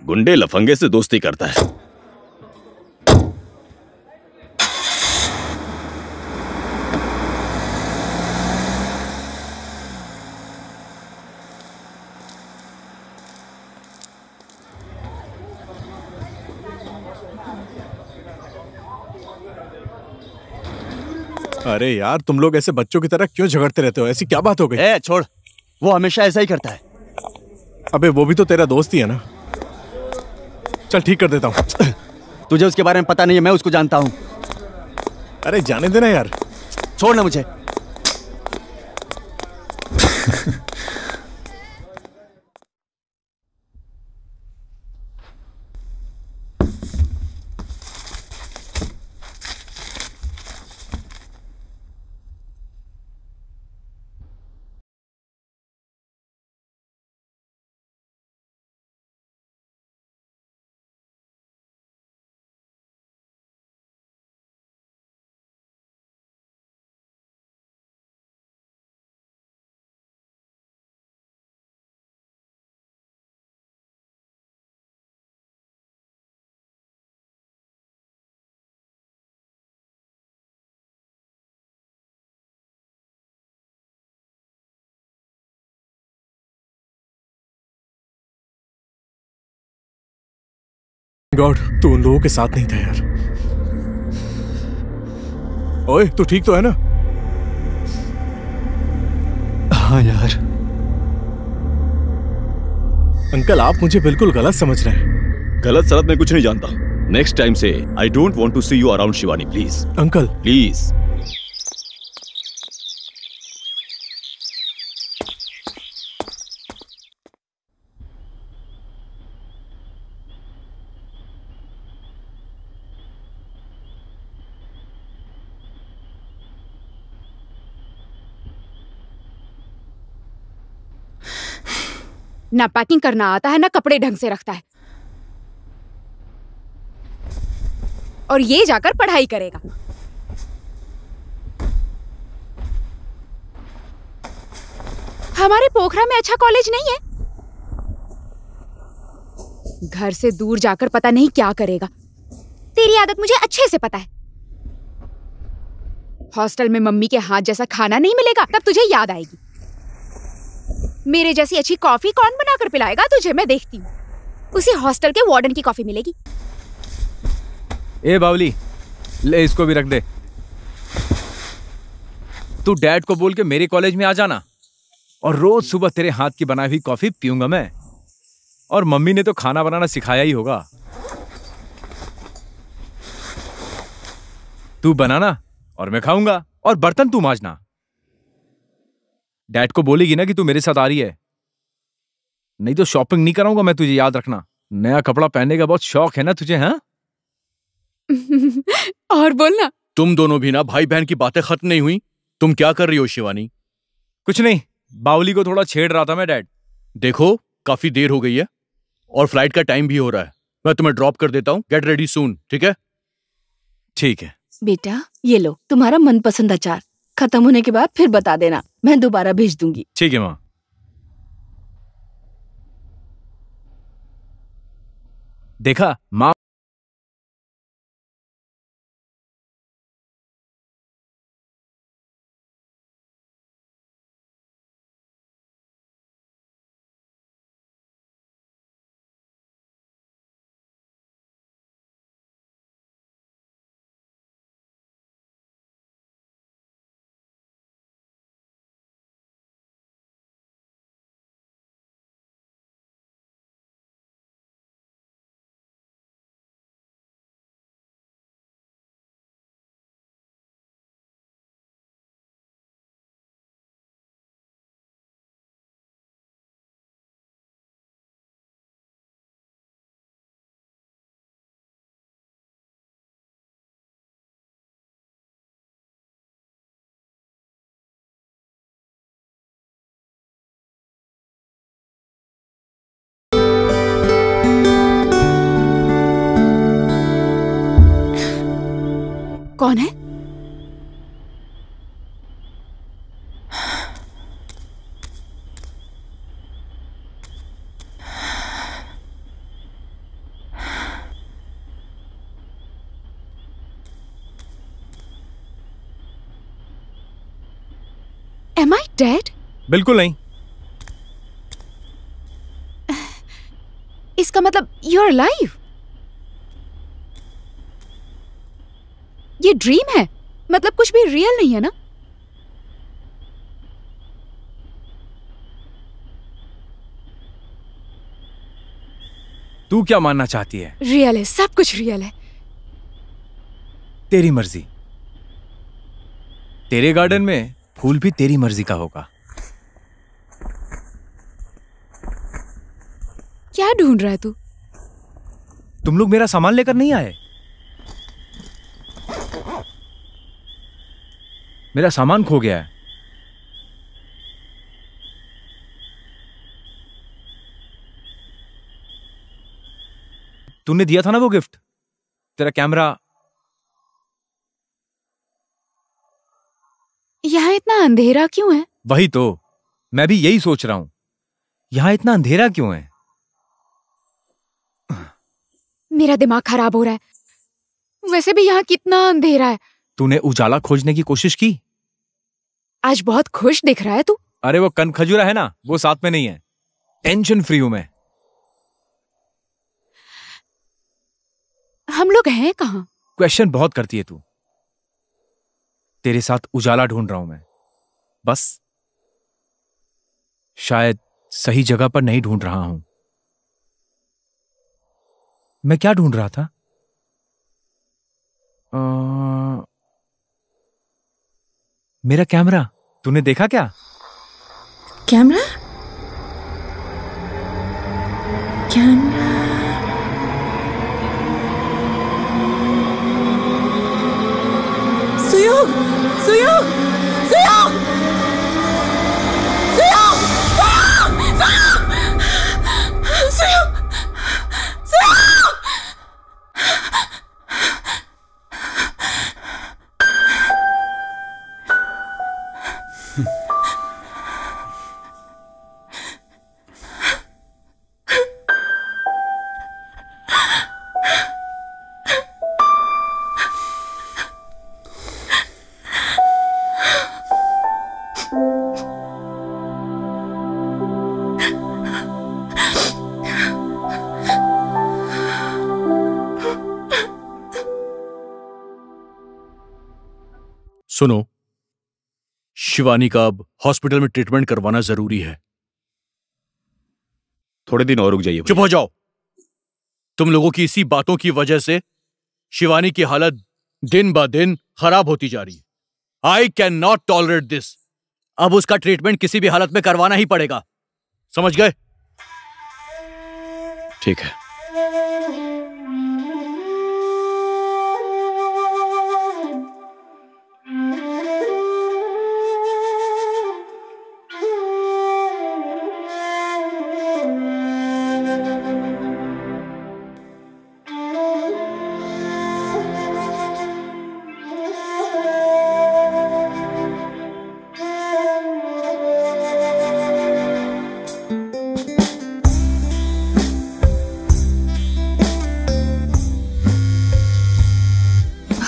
गुंडे लफंगे से दोस्ती करता है। अरे यार, तुम लोग ऐसे बच्चों की तरह क्यों झगड़ते रहते हो? ऐसी क्या बात हो गई? छोड़, वो हमेशा ऐसा ही करता है। अबे वो भी तो तेरा दोस्त ही है ना। चल ठीक कर देता हूँ। तुझे उसके बारे में पता नहीं है, मैं उसको जानता हूँ। अरे जाने देना यार, छोड़ ना मुझे। गॉड, तू उन लोगों के साथ नहीं था यार। ओए, तू ठीक तो है ना? हाँ यार। अंकल, आप मुझे बिल्कुल गलत समझ रहे हैं। गलत सलत मैं कुछ नहीं जानता। नेक्स्ट टाइम से I don't want to see you around Shivani, please. Uncle please. ना पैकिंग करना आता है, ना कपड़े ढंग से रखता है, और ये जाकर पढ़ाई करेगा। हमारे पोखरा में अच्छा कॉलेज नहीं है। घर से दूर जाकर पता नहीं क्या करेगा। तेरी आदत मुझे अच्छे से पता है। हॉस्टल में मम्मी के हाथ जैसा खाना नहीं मिलेगा, तब तुझे याद आएगी। मेरे जैसी अच्छी कॉफी कौन बनाकर पिलाएगा तुझे? मैं देखती हूँ। उसी हॉस्टल के वार्डन की कॉफी मिलेगी। ए बावली, ले इसको भी रख दे। तू डैड को बोल के मेरे कॉलेज में आ जाना, और रोज सुबह तेरे हाथ की बनाई हुई कॉफी पीऊंगा मैं। और मम्मी ने तो खाना बनाना सिखाया ही होगा। तू बनाना और मैं खाऊंगा, और बर्तन तू मांजना। डैड को बोलेगी ना कि तू मेरे साथ आ रही है। नहीं तो शॉपिंग नहीं कराऊंगा मैं तुझे, याद रखना। नया कपड़ा पहनने का बहुत शौक है ना तुझे, हाँ? और बोलना। तुम दोनों भी ना भाई बहन की बातें खत्म नहीं हुई। तुम क्या कर रही हो शिवानी? कुछ नहीं, बावली को थोड़ा छेड़ रहा था मैं डैड। देखो काफी देर हो गई है और फ्लाइट का टाइम भी हो रहा है। मैं तुम्हें ड्रॉप कर देता हूँ। गेट रेडी सून, ठीक है? ठीक है। बेटा ये लो तुम्हारा मनपसंद अचार, खत्म होने के बाद फिर बता देना, मैं दोबारा भेज दूंगी। ठीक है माँ। देखा माँ, कौन है? Am I dead? बिल्कुल नहीं। इसका मतलब you're alive? ये ड्रीम है, मतलब कुछ भी रियल नहीं है ना? तू क्या मानना चाहती है? रियल है, सब कुछ रियल है। तेरी मर्जी। तेरे गार्डन में फूल भी तेरी मर्जी का होगा। क्या ढूंढ रहा है तू? तुम लोग मेरा सामान लेकर नहीं आए? मेरा सामान खो गया है। तूने दिया था ना वो गिफ्ट, तेरा कैमरा। यहाँ इतना अंधेरा क्यों है? वही तो मैं भी यही सोच रहा हूं, यहां इतना अंधेरा क्यों है? मेरा दिमाग खराब हो रहा है। वैसे भी यहाँ कितना अंधेरा है। तूने उजाला खोजने की कोशिश की? आज बहुत खुश दिख रहा है तू। अरे वो कन खजूरा है ना, वो साथ में नहीं है। टेंशन फ्री हूं मैं। हम लोग हैं कहाँ? क्वेश्चन बहुत करती है तू। तेरे साथ उजाला ढूंढ रहा हूं मैं, बस शायद सही जगह पर नहीं ढूंढ रहा हूं। मैं क्या ढूंढ रहा था? मेरा कैमरा तूने देखा क्या? कैमरा? कैमरा? सुयोग! सुयोग! सुयोग! सुयोग! सुयोग! सुयोग! सुयोग! सुनो, शिवानी का अब हॉस्पिटल में ट्रीटमेंट करवाना जरूरी है। थोड़े दिन और रुक जाइए। चुप हो जाओ। तुम लोगों की इसी बातों की वजह से शिवानी की हालत दिन ब दिन खराब होती जा रही है। I can not tolerate this. अब उसका ट्रीटमेंट किसी भी हालत में करवाना ही पड़ेगा, समझ गए? ठीक है।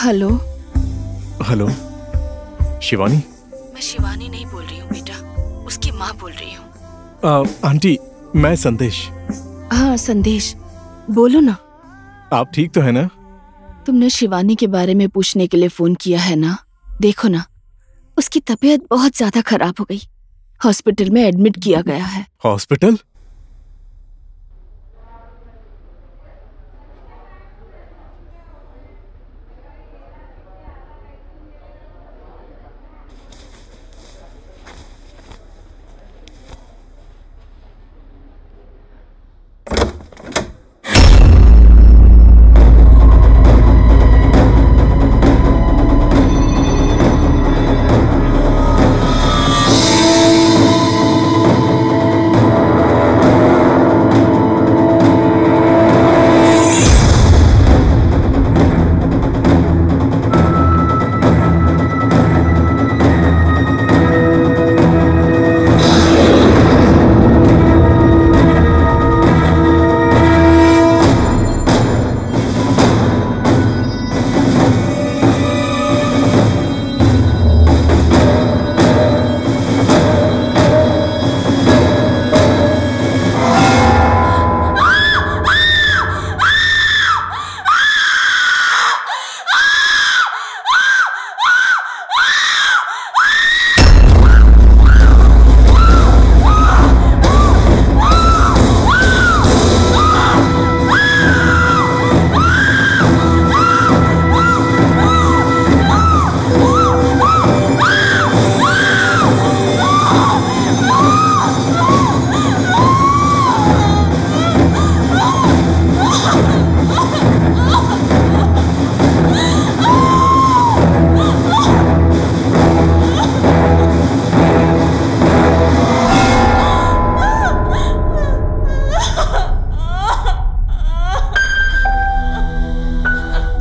हेलो। हेलो शिवानी। मैं शिवानी नहीं बोल रही हूँ बेटा, उसकी माँ बोल रही हूँ। आंटी मैं संदेश। हाँ संदेश, बोलो ना। आप ठीक तो है ना? तुमने शिवानी के बारे में पूछने के लिए फोन किया है ना? देखो ना, उसकी तबीयत बहुत ज्यादा खराब हो गई, हॉस्पिटल में एडमिट किया गया है। हॉस्पिटल?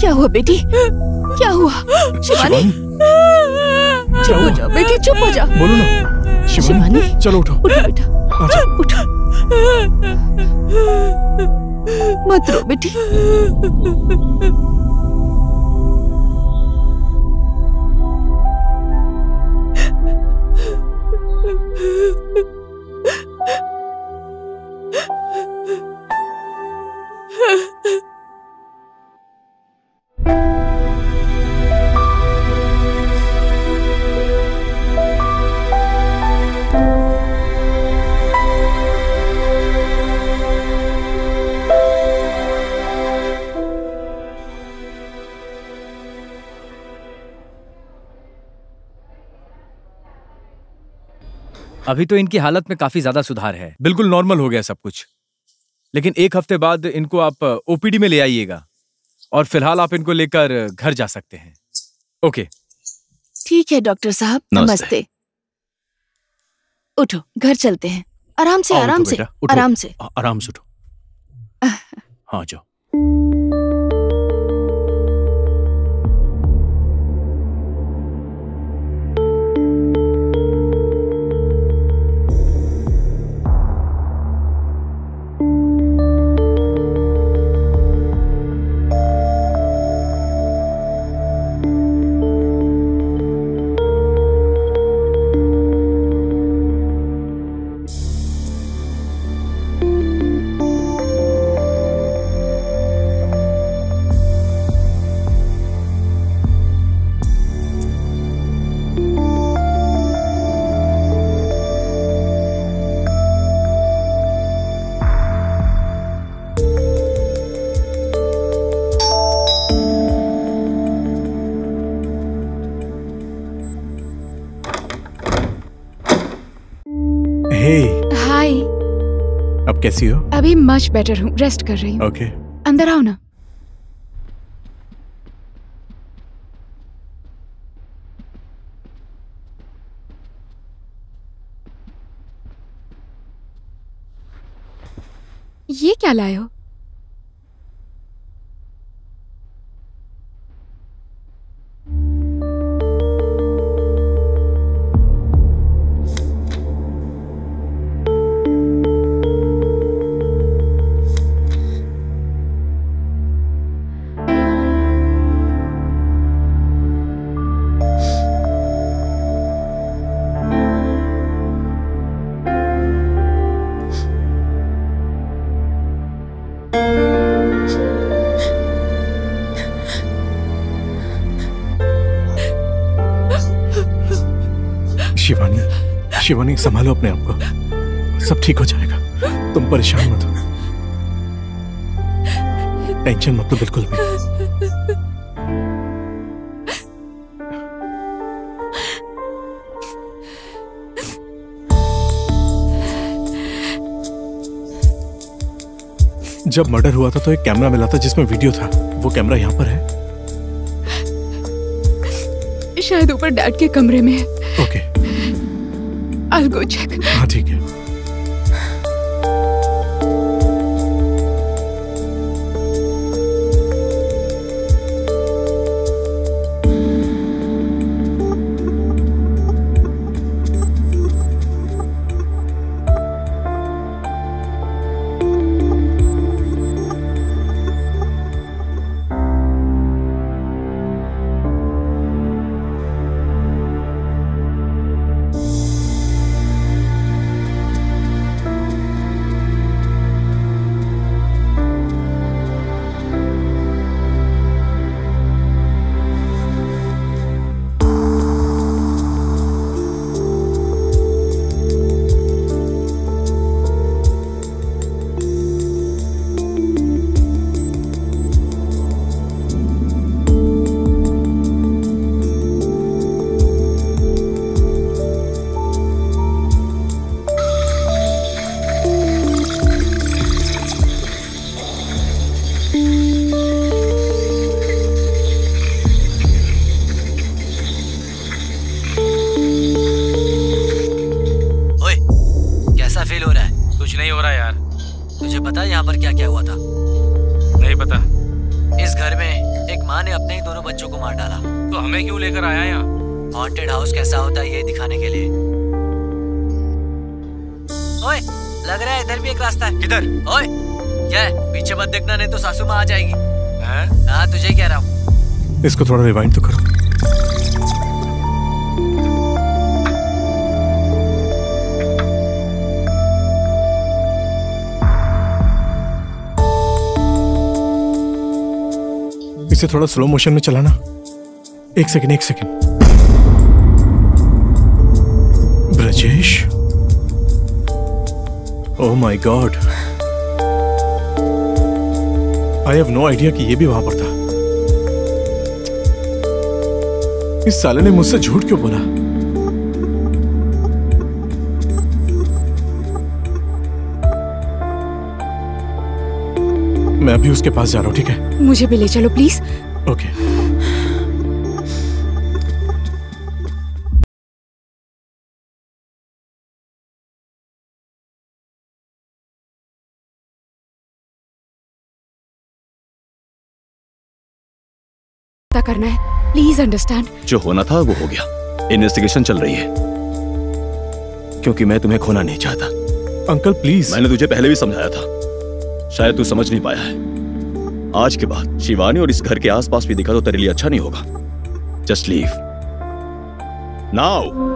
क्या हुआ बेटी, क्या हुआ? शिवानी चुप हो जाओ बेटी, चुप हो जाओ। बोलो ना शिवानी। चलो उठो। उठो बेटा, उठो। मत रो बेटी। अभी तो इनकी हालत में काफी ज्यादा सुधार है, बिल्कुल नॉर्मल हो गया सब कुछ। लेकिन एक हफ्ते बाद इनको आप ओपीडी में ले आइएगा और फिलहाल आप इनको लेकर घर जा सकते हैं। ओके ठीक है डॉक्टर साहब, नमस्ते। उठो, घर चलते हैं। आराम से, आराम से, आराम से, आराम से उठो। हाँ जाओ। आप कैसी हो? अभी मच बेटर हूँ, रेस्ट कर रही हूँ। ओके। अंदर आओ ना। ये क्या लाए हो? शिवानी, संभालो अपने आप को, सब ठीक हो जाएगा। तुम परेशान मत हो, टेंशन मत लो बिल्कुल भी। जब मर्डर हुआ था तो एक कैमरा मिला था जिसमें वीडियो था। वो कैमरा यहाँ पर है? शायद ऊपर डैड के कमरे में है। ओके। I'll go check. हाँ ठीक है। इसको थोड़ा रिवाइंड तो करो। इसे थोड़ा स्लो मोशन में चलाना। एक second. Brajesh, oh my God, I have no idea कि ये भी वहां पर था। इस साले ने मुझसे झूठ क्यों बोला? मैं अभी उसके पास जा रहा हूं, ठीक है? मुझे भी ले चलो प्लीज। ओके। पता करना है, प्लीज अंडरस्टैंड। जो होना था वो हो गया। इन्वेस्टिगेशन चल रही है क्योंकि मैं तुम्हें खोना नहीं चाहता। Uncle please. मैंने तुझे पहले भी समझाया था, शायद तू समझ नहीं पाया है। आज के बाद शिवानी और इस घर के आसपास भी दिखा तो तेरे लिए अच्छा नहीं होगा। Just leave now.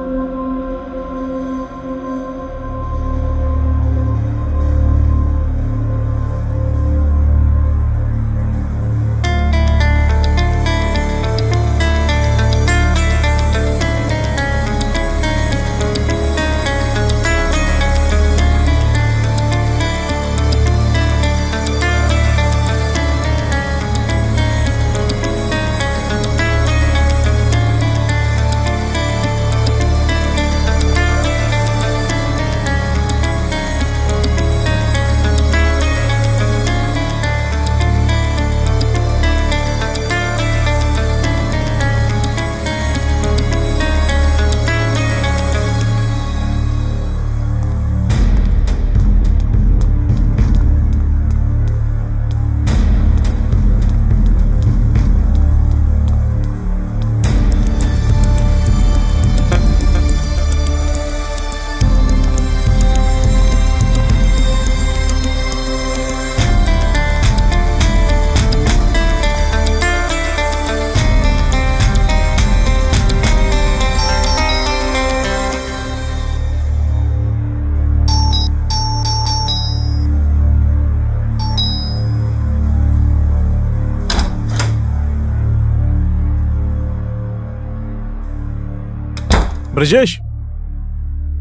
Brajesh,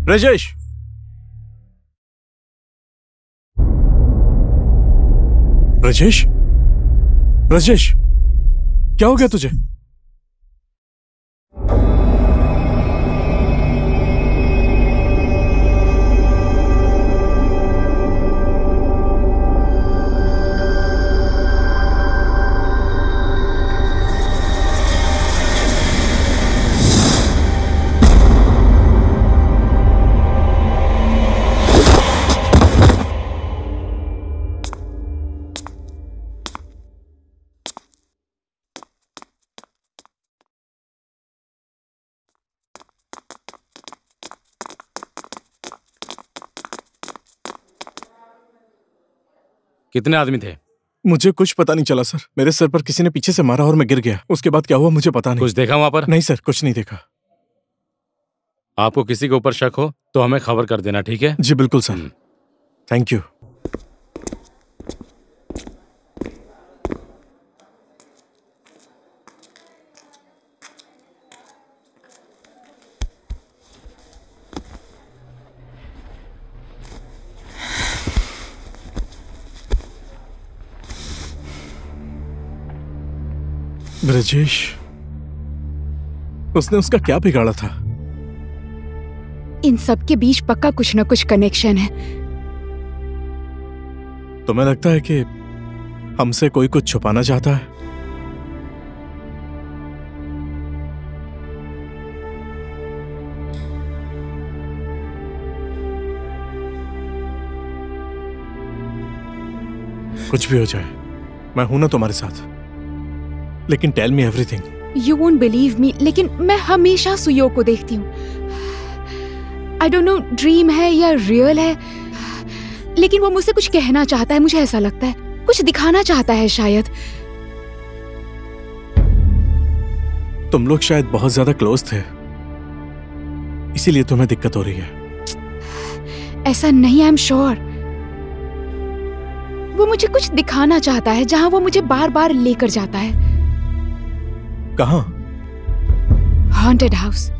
Brajesh, Brajesh, Brajesh, क्या हो गया तुझे? कितने आदमी थे? मुझे कुछ पता नहीं चला सर। मेरे सर पर किसी ने पीछे से मारा और मैं गिर गया। उसके बाद क्या हुआ मुझे पता नहीं। कुछ देखा वहां पर? नहीं सर, कुछ नहीं देखा। आपको किसी के ऊपर शक हो तो हमें खबर कर देना, ठीक है? जी बिल्कुल सर। Thank you. ब्रजेश, उसने उसका क्या बिगाड़ा था? इन सब के बीच पक्का कुछ न कुछ कनेक्शन है। तुम्हें लगता है कि हमसे कोई कुछ छुपाना चाहता है? कुछ भी हो जाए, मैं हूं ना तुम्हारे साथ। लेकिन tell me everything. You won't believe me, लेकिन मैं हमेशा सुयो को देखती हूँ। आई डोंट नो ड्रीम है या रियल है, लेकिन वो मुझसे कुछ कहना चाहता है, मुझे ऐसा लगता है। कुछ दिखाना चाहता है शायद। तुम लोग शायद बहुत ज्यादा क्लोज थे, इसीलिए तुम्हें दिक्कत हो रही है। ऐसा नहीं, आई एम श्योर। वो मुझे कुछ दिखाना चाहता है, जहां वो मुझे बार बार लेकर जाता है। कहाँ? Haunted house.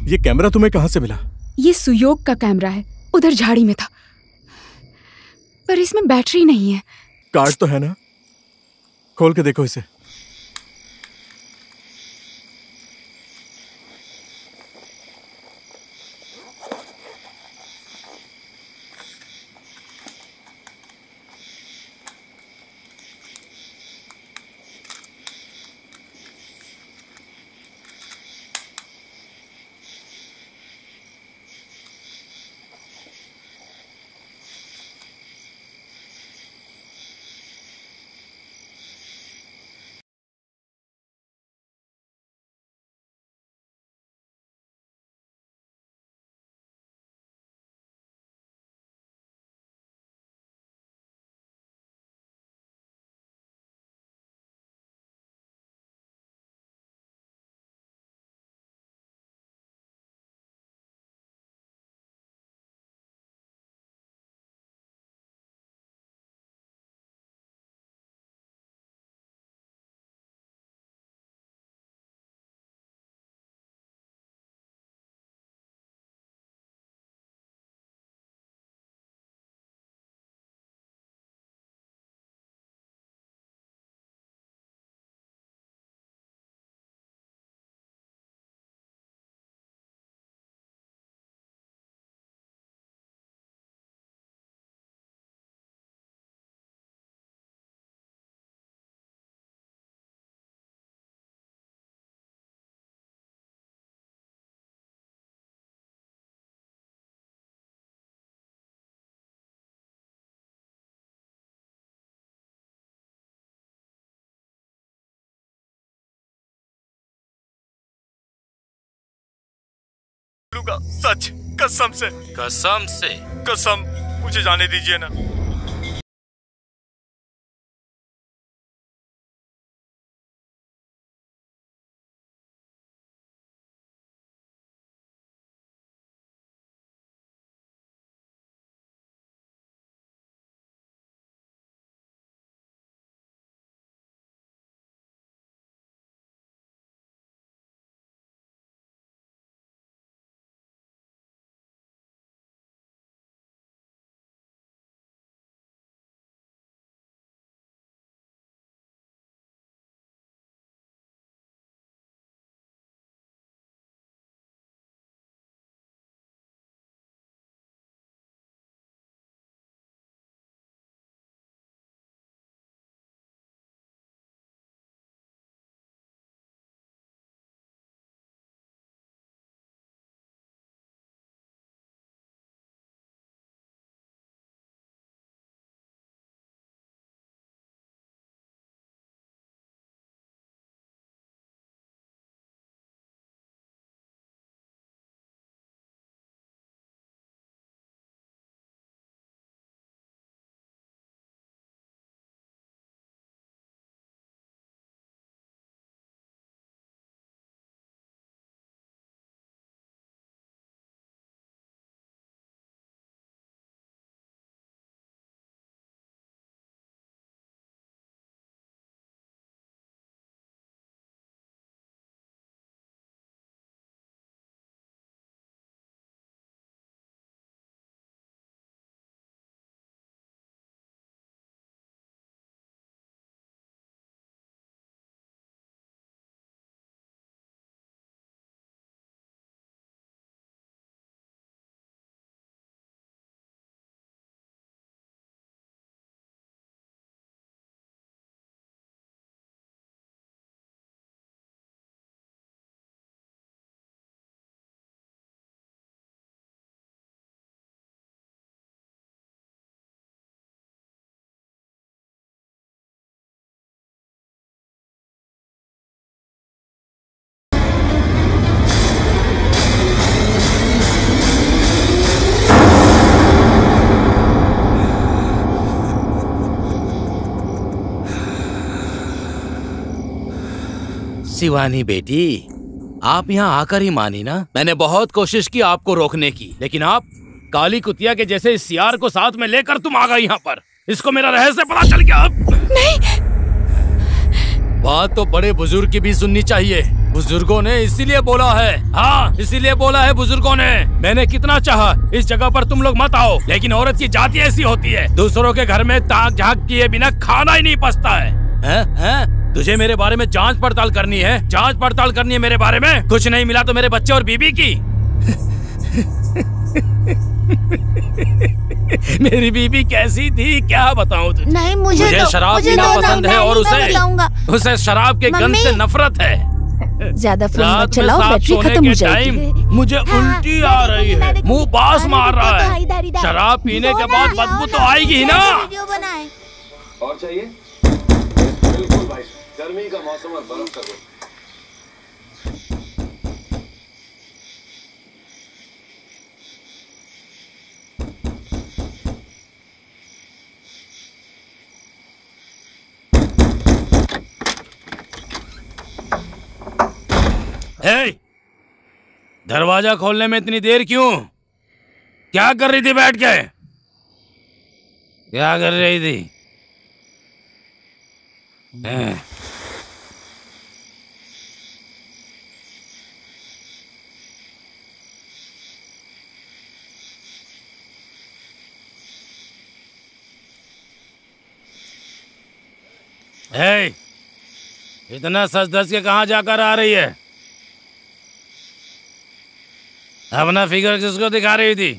ये कैमरा तुम्हें कहाँ से मिला? ये सुयोग का कैमरा है, उधर झाड़ी में था, पर इसमें बैटरी नहीं है। कार्ड तो है ना? खोल के देखो इसे। सच, कसम से। कसम से? कसम, मुझे जाने दीजिए ना। शिवानी बेटी, आप यहाँ आकर ही मानी ना। मैंने बहुत कोशिश की आपको रोकने की, लेकिन आप काली कुतिया के जैसे इस सियार को साथ में लेकर तुम आ गई यहाँ पर। इसको मेरा रहस्य पता चल गया अब। नहीं, बात तो बड़े बुजुर्ग की भी सुननी चाहिए। बुजुर्गों ने इसीलिए बोला है, हाँ इसीलिए बोला है बुजुर्गों ने। मैंने कितना चाहा इस जगह पर तुम लोग मत आओ, लेकिन औरत की जाति ऐसी होती है, दूसरों के घर में ताक झांक किए बिना खाना ही नहीं पचता है। हैं? तुझे मेरे बारे में जांच पड़ताल करनी है, जांच पड़ताल करनी है मेरे बारे में। कुछ नहीं मिला तो मेरे बच्चे और बीबी की। मेरी बीबी कैसी थी क्या बताऊं तुझे? नहीं मुझे शराब पीना पसंद है और उसे शराब के गंध से नफरत है। ज्यादा फोन मत चलाओ, बैटरी खत्म हो जाएगी। मुझे उल्टी आ रही है, मुंह बास मार रहा है। शराब पीने के बाद बदबू तो आएगी ही ना। और चाहिए? बिल्कुल भाई, गर्मी का मौसम और बर्फ का दिन। दरवाजा खोलने में इतनी देर क्यों? क्या कर रही थी बैठ के? क्या कर रही थी? इतना सच धज के कहाँ जाकर आ रही है? अपना फिगर किसको दिखा रही थी?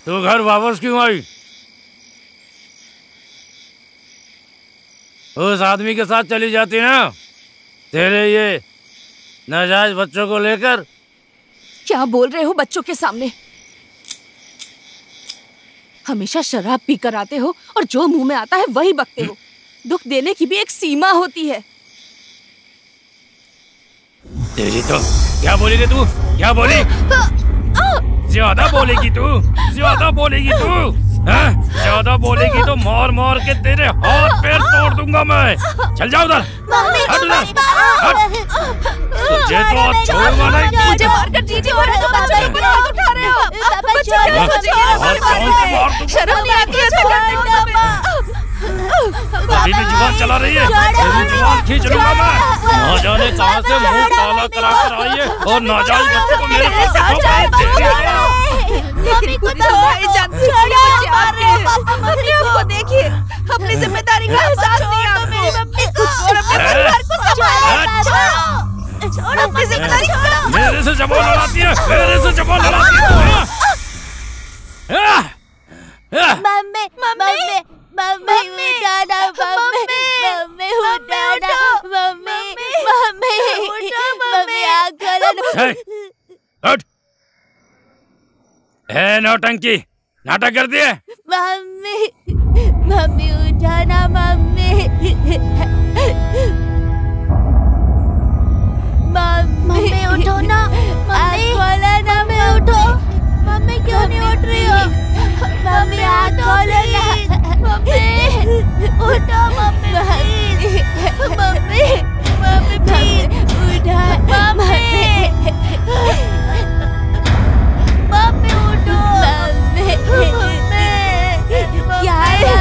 तू घर वापस क्यों आई? उस आदमी के साथ चली जाती ना, तेरे ये नाजायज बच्चों को लेकर। क्या बोल रहे हो बच्चों के सामने? हमेशा शराब पी कर आते हो और जो मुंह में आता है वही बकते हो। दुख देने की भी एक सीमा होती है। तेरी तो क्या बोली रे तू? क्या बोली? ज्यादा बोलेगी तू, ज्यादा बोलेगी तू, ज्यादा बोलेगी तो मार मार के तेरे हाथ पैर तोड़ दूंगा मैं। चल जाओ उधर, हट उधर, हट। तुझे तो आज छोड़ूंगा नहीं। मुझे मारकर जीजी और बच्चों पर हाथ उठा रहे हो। शर्म नहीं आती है? अभी भी जुबान चला रही है, तेरी जुबान खींच लूंगा मैं। ना जाने कहां से मुंह काला करा कर आई है और नाजायज बच्चों को मेरे पास देखिए, अपनी जिम्मेदारी का एहसास नहीं आपको। अपनी जिम्मेदारी मेरे से जबान लड़ाती है, मेरे से जबान लड़ाती है। मम्मी मम्मी मम्मी उठाना, मम्मी मम्मी उठाना, मम्मी मम्मी मम्मी आँख खोलो। हट। नौटंकी नाटक कर दिए। मम्मी मम्मी उठाना, मम्मी मम्मी उठो ना, आँख खोलो ना, मम्मी उठो। मम्मी क्यों नहीं उठ रही हो? मम्मी आँख खोलो ना, मम्मी उठो, मम्मी मम्मी मम्मी प्लीज उठा, मम्मी मम्मी उठो, मम्मी क्या है?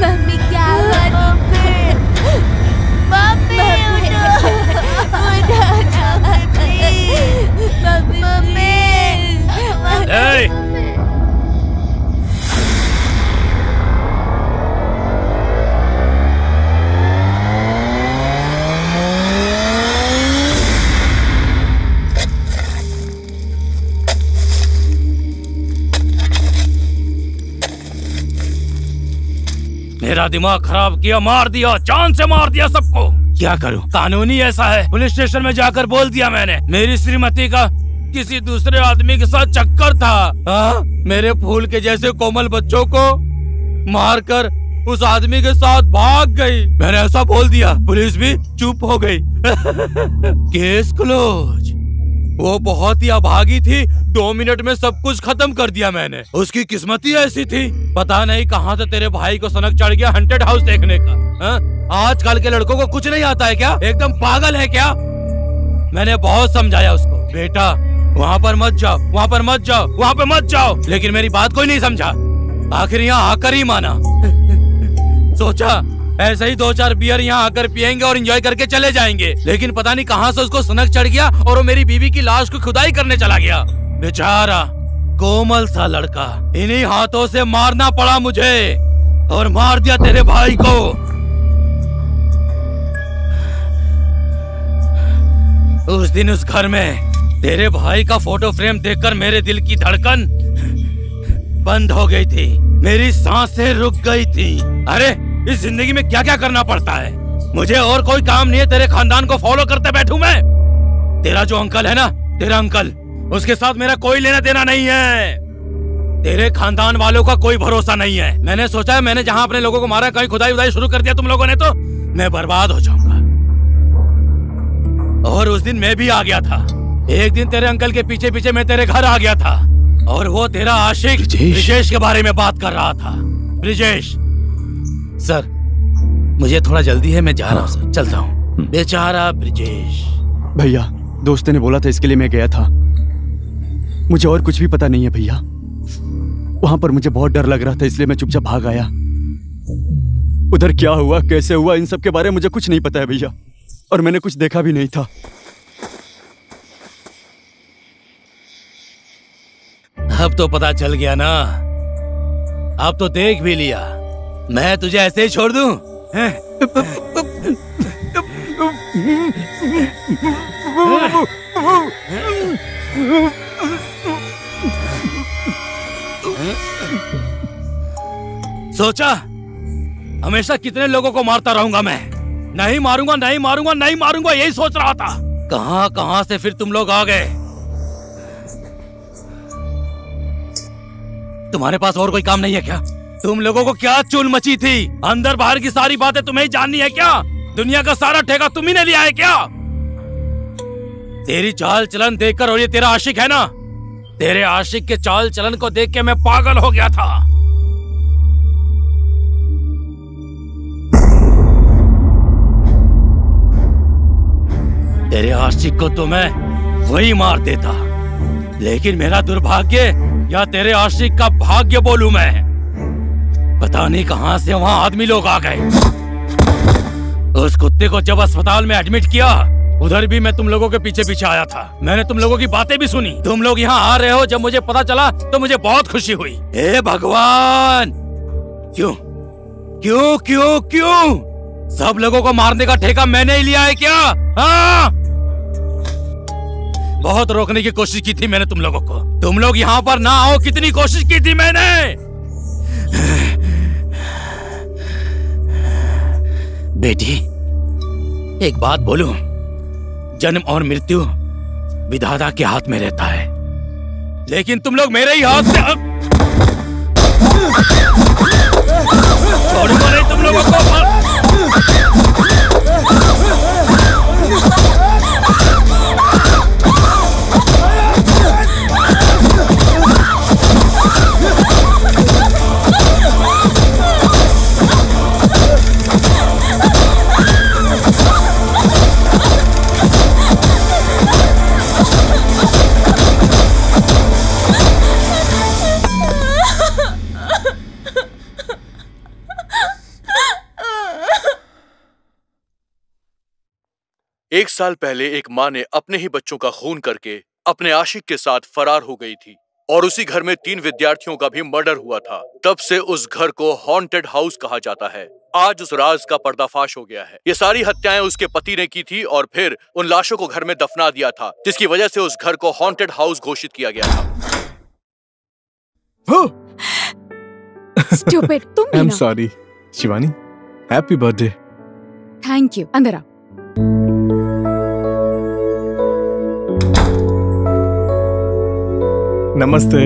मम्मी क्या हुआ? मम्मी उठो, उठो ना मम्मी, मम्मी मेरा दिमाग खराब किया, मार दिया, जान से मार दिया सबको। क्या करूं? कानूनी ऐसा है। पुलिस स्टेशन में जाकर बोल दिया मैंने, मेरी श्रीमती का किसी दूसरे आदमी के साथ चक्कर था। मेरे फूल के जैसे कोमल बच्चों को मारकर उस आदमी के साथ भाग गई। मैंने ऐसा बोल दिया, पुलिस भी चुप हो गई। Case close. वो बहुत ही अभागी थी, 2 मिनट में सब कुछ खत्म कर दिया मैंने। उसकी किस्मत ही ऐसी थी। पता नहीं कहाँ से तेरे भाई को सनक चढ़ गया हॉन्टेड हाउस देखने का। आजकल के लड़कों को कुछ नहीं आता है क्या? एकदम पागल है क्या? मैंने बहुत समझाया उसको, बेटा वहाँ पर मत जाओ, वहाँ पर मत जाओ, वहाँ पे मत जाओ, लेकिन मेरी बात कोई नहीं समझा। आखिर यहाँ आकर ही माना। सोचा ऐसे ही 2-4 बियर यहाँ आकर पियेंगे और एंजॉय करके चले जाएंगे, लेकिन पता नहीं कहाँ से उसको सनक चढ़ गया और वो मेरी बीवी की लाश को खुदाई करने चला गया। बेचारा कोमल सा लड़का, इन्हीं हाथों से मारना पड़ा मुझे और मार दिया तेरे भाई को। उस दिन उस घर में तेरे भाई का फोटो फ्रेम देखकर मेरे दिल की धड़कन बंद हो गई थी, मेरी सांसें रुक गई थी। अरे इस जिंदगी में क्या क्या करना पड़ता है, मुझे और कोई काम नहीं है तेरे खानदान को फॉलो करते बैठूं मैं। तेरा जो अंकल है ना, तेरा अंकल, उसके साथ मेरा कोई लेना देना नहीं है। तेरे खानदान वालों का कोई भरोसा नहीं है। मैंने सोचा है मैंने जहां अपने लोगों को मारा, कहीं खुदाई उदाई शुरू कर दिया तुम लोगों ने तो मैं बर्बाद हो जाऊंगा। और उस दिन मैं भी आ गया था। एक दिन तेरे अंकल के पीछे पीछे मैं तेरे घर आ गया था और वो तेरा आशिक ब्रिजेश के बारे में बात कर रहा था। ब्रिजेश सर, मुझे थोड़ा जल्दी है, मैं जा रहा हूँ सर, चलता हूँ। बेचारा ब्रिजेश। भैया, दोस्त ने बोला था इसके लिए मैं गया था। मुझे और कुछ भी पता नहीं है भैया। वहां पर मुझे बहुत डर लग रहा था, इसलिए मैं चुपचाप भाग आया। उधर क्या हुआ, कैसे हुआ, इन सब के बारे में मुझे कुछ नहीं पता है भैया, और मैंने कुछ देखा भी नहीं था। अब तो पता चल गया ना, अब तो देख भी लिया। मैं तुझे ऐसे ही छोड़ दूं? सोचा हमेशा कितने लोगों को मारता रहूंगा मैं, नहीं मारूंगा नहीं मारूंगा नहीं मारूंगा, यही सोच रहा था। कहां कहां से फिर तुम लोग आ गए। तुम्हारे पास और कोई काम नहीं है क्या? तुम लोगों को क्या चुल मची थी? अंदर बाहर की सारी बातें तुम्हें ही जाननी है क्या? दुनिया का सारा ठेका तुम ही ने लिया है क्या? तेरी चाल चलन देखकर, और ये तेरा आशिक है ना, तेरे आशिक के चाल चलन को देख के मैं पागल हो गया था। तेरे आशिक को तो मैं वही मार देता, लेकिन मेरा दुर्भाग्य या तेरे आशिक का भाग्य बोलूं मैं, पता नहीं कहां से वहां आदमी लोग आ गए। उस कुत्ते को जब अस्पताल में एडमिट किया, उधर भी मैं तुम लोगों के पीछे पीछे आया था। मैंने तुम लोगों की बातें भी सुनी। तुम लोग यहाँ आ रहे हो, जब मुझे पता चला तो मुझे बहुत खुशी हुई। हे भगवान, क्यों क्यों क्यों क्यों सब लोगों को मारने का ठेका मैंने ही लिया है क्या? हाँ, बहुत रोकने की कोशिश की थी मैंने तुम लोगों को। तुम लोग यहाँ पर ना आओ, कितनी कोशिश की थी मैंने। बेटी, एक बात बोलूं, जन्म और मृत्यु विधाता के हाथ में रहता है, लेकिन तुम लोग मेरे ही हाथ से। छोड़ूंगा नहीं तुम लोगों को। एक साल पहले एक माँ ने अपने ही बच्चों का खून करके अपने आशिक के साथ फरार हो गई थी, और उसी घर में 3 विद्यार्थियों का भी मर्डर हुआ था। तब से उस घर को हॉन्टेड हाउस कहा जाता है। आज उस राज का पर्दाफाश हो गया है। ये सारी हत्याएं उसके पति ने की थी और फिर उन लाशों को घर में दफना दिया था, जिसकी वजह से उस घर को हॉन्टेड हाउस घोषित किया गया था। Stupid, तुम भी I'm ना। sorry, Shivani. Happy birthday. Thank you. अंदर आओ। नमस्ते।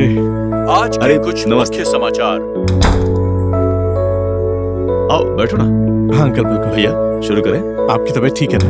आज के कुछ मुख्य समाचार। आओ बैठो ना। हाँ अंकल, बिल्कुल। भैया शुरू करें। आपकी तबीयत ठीक है ना?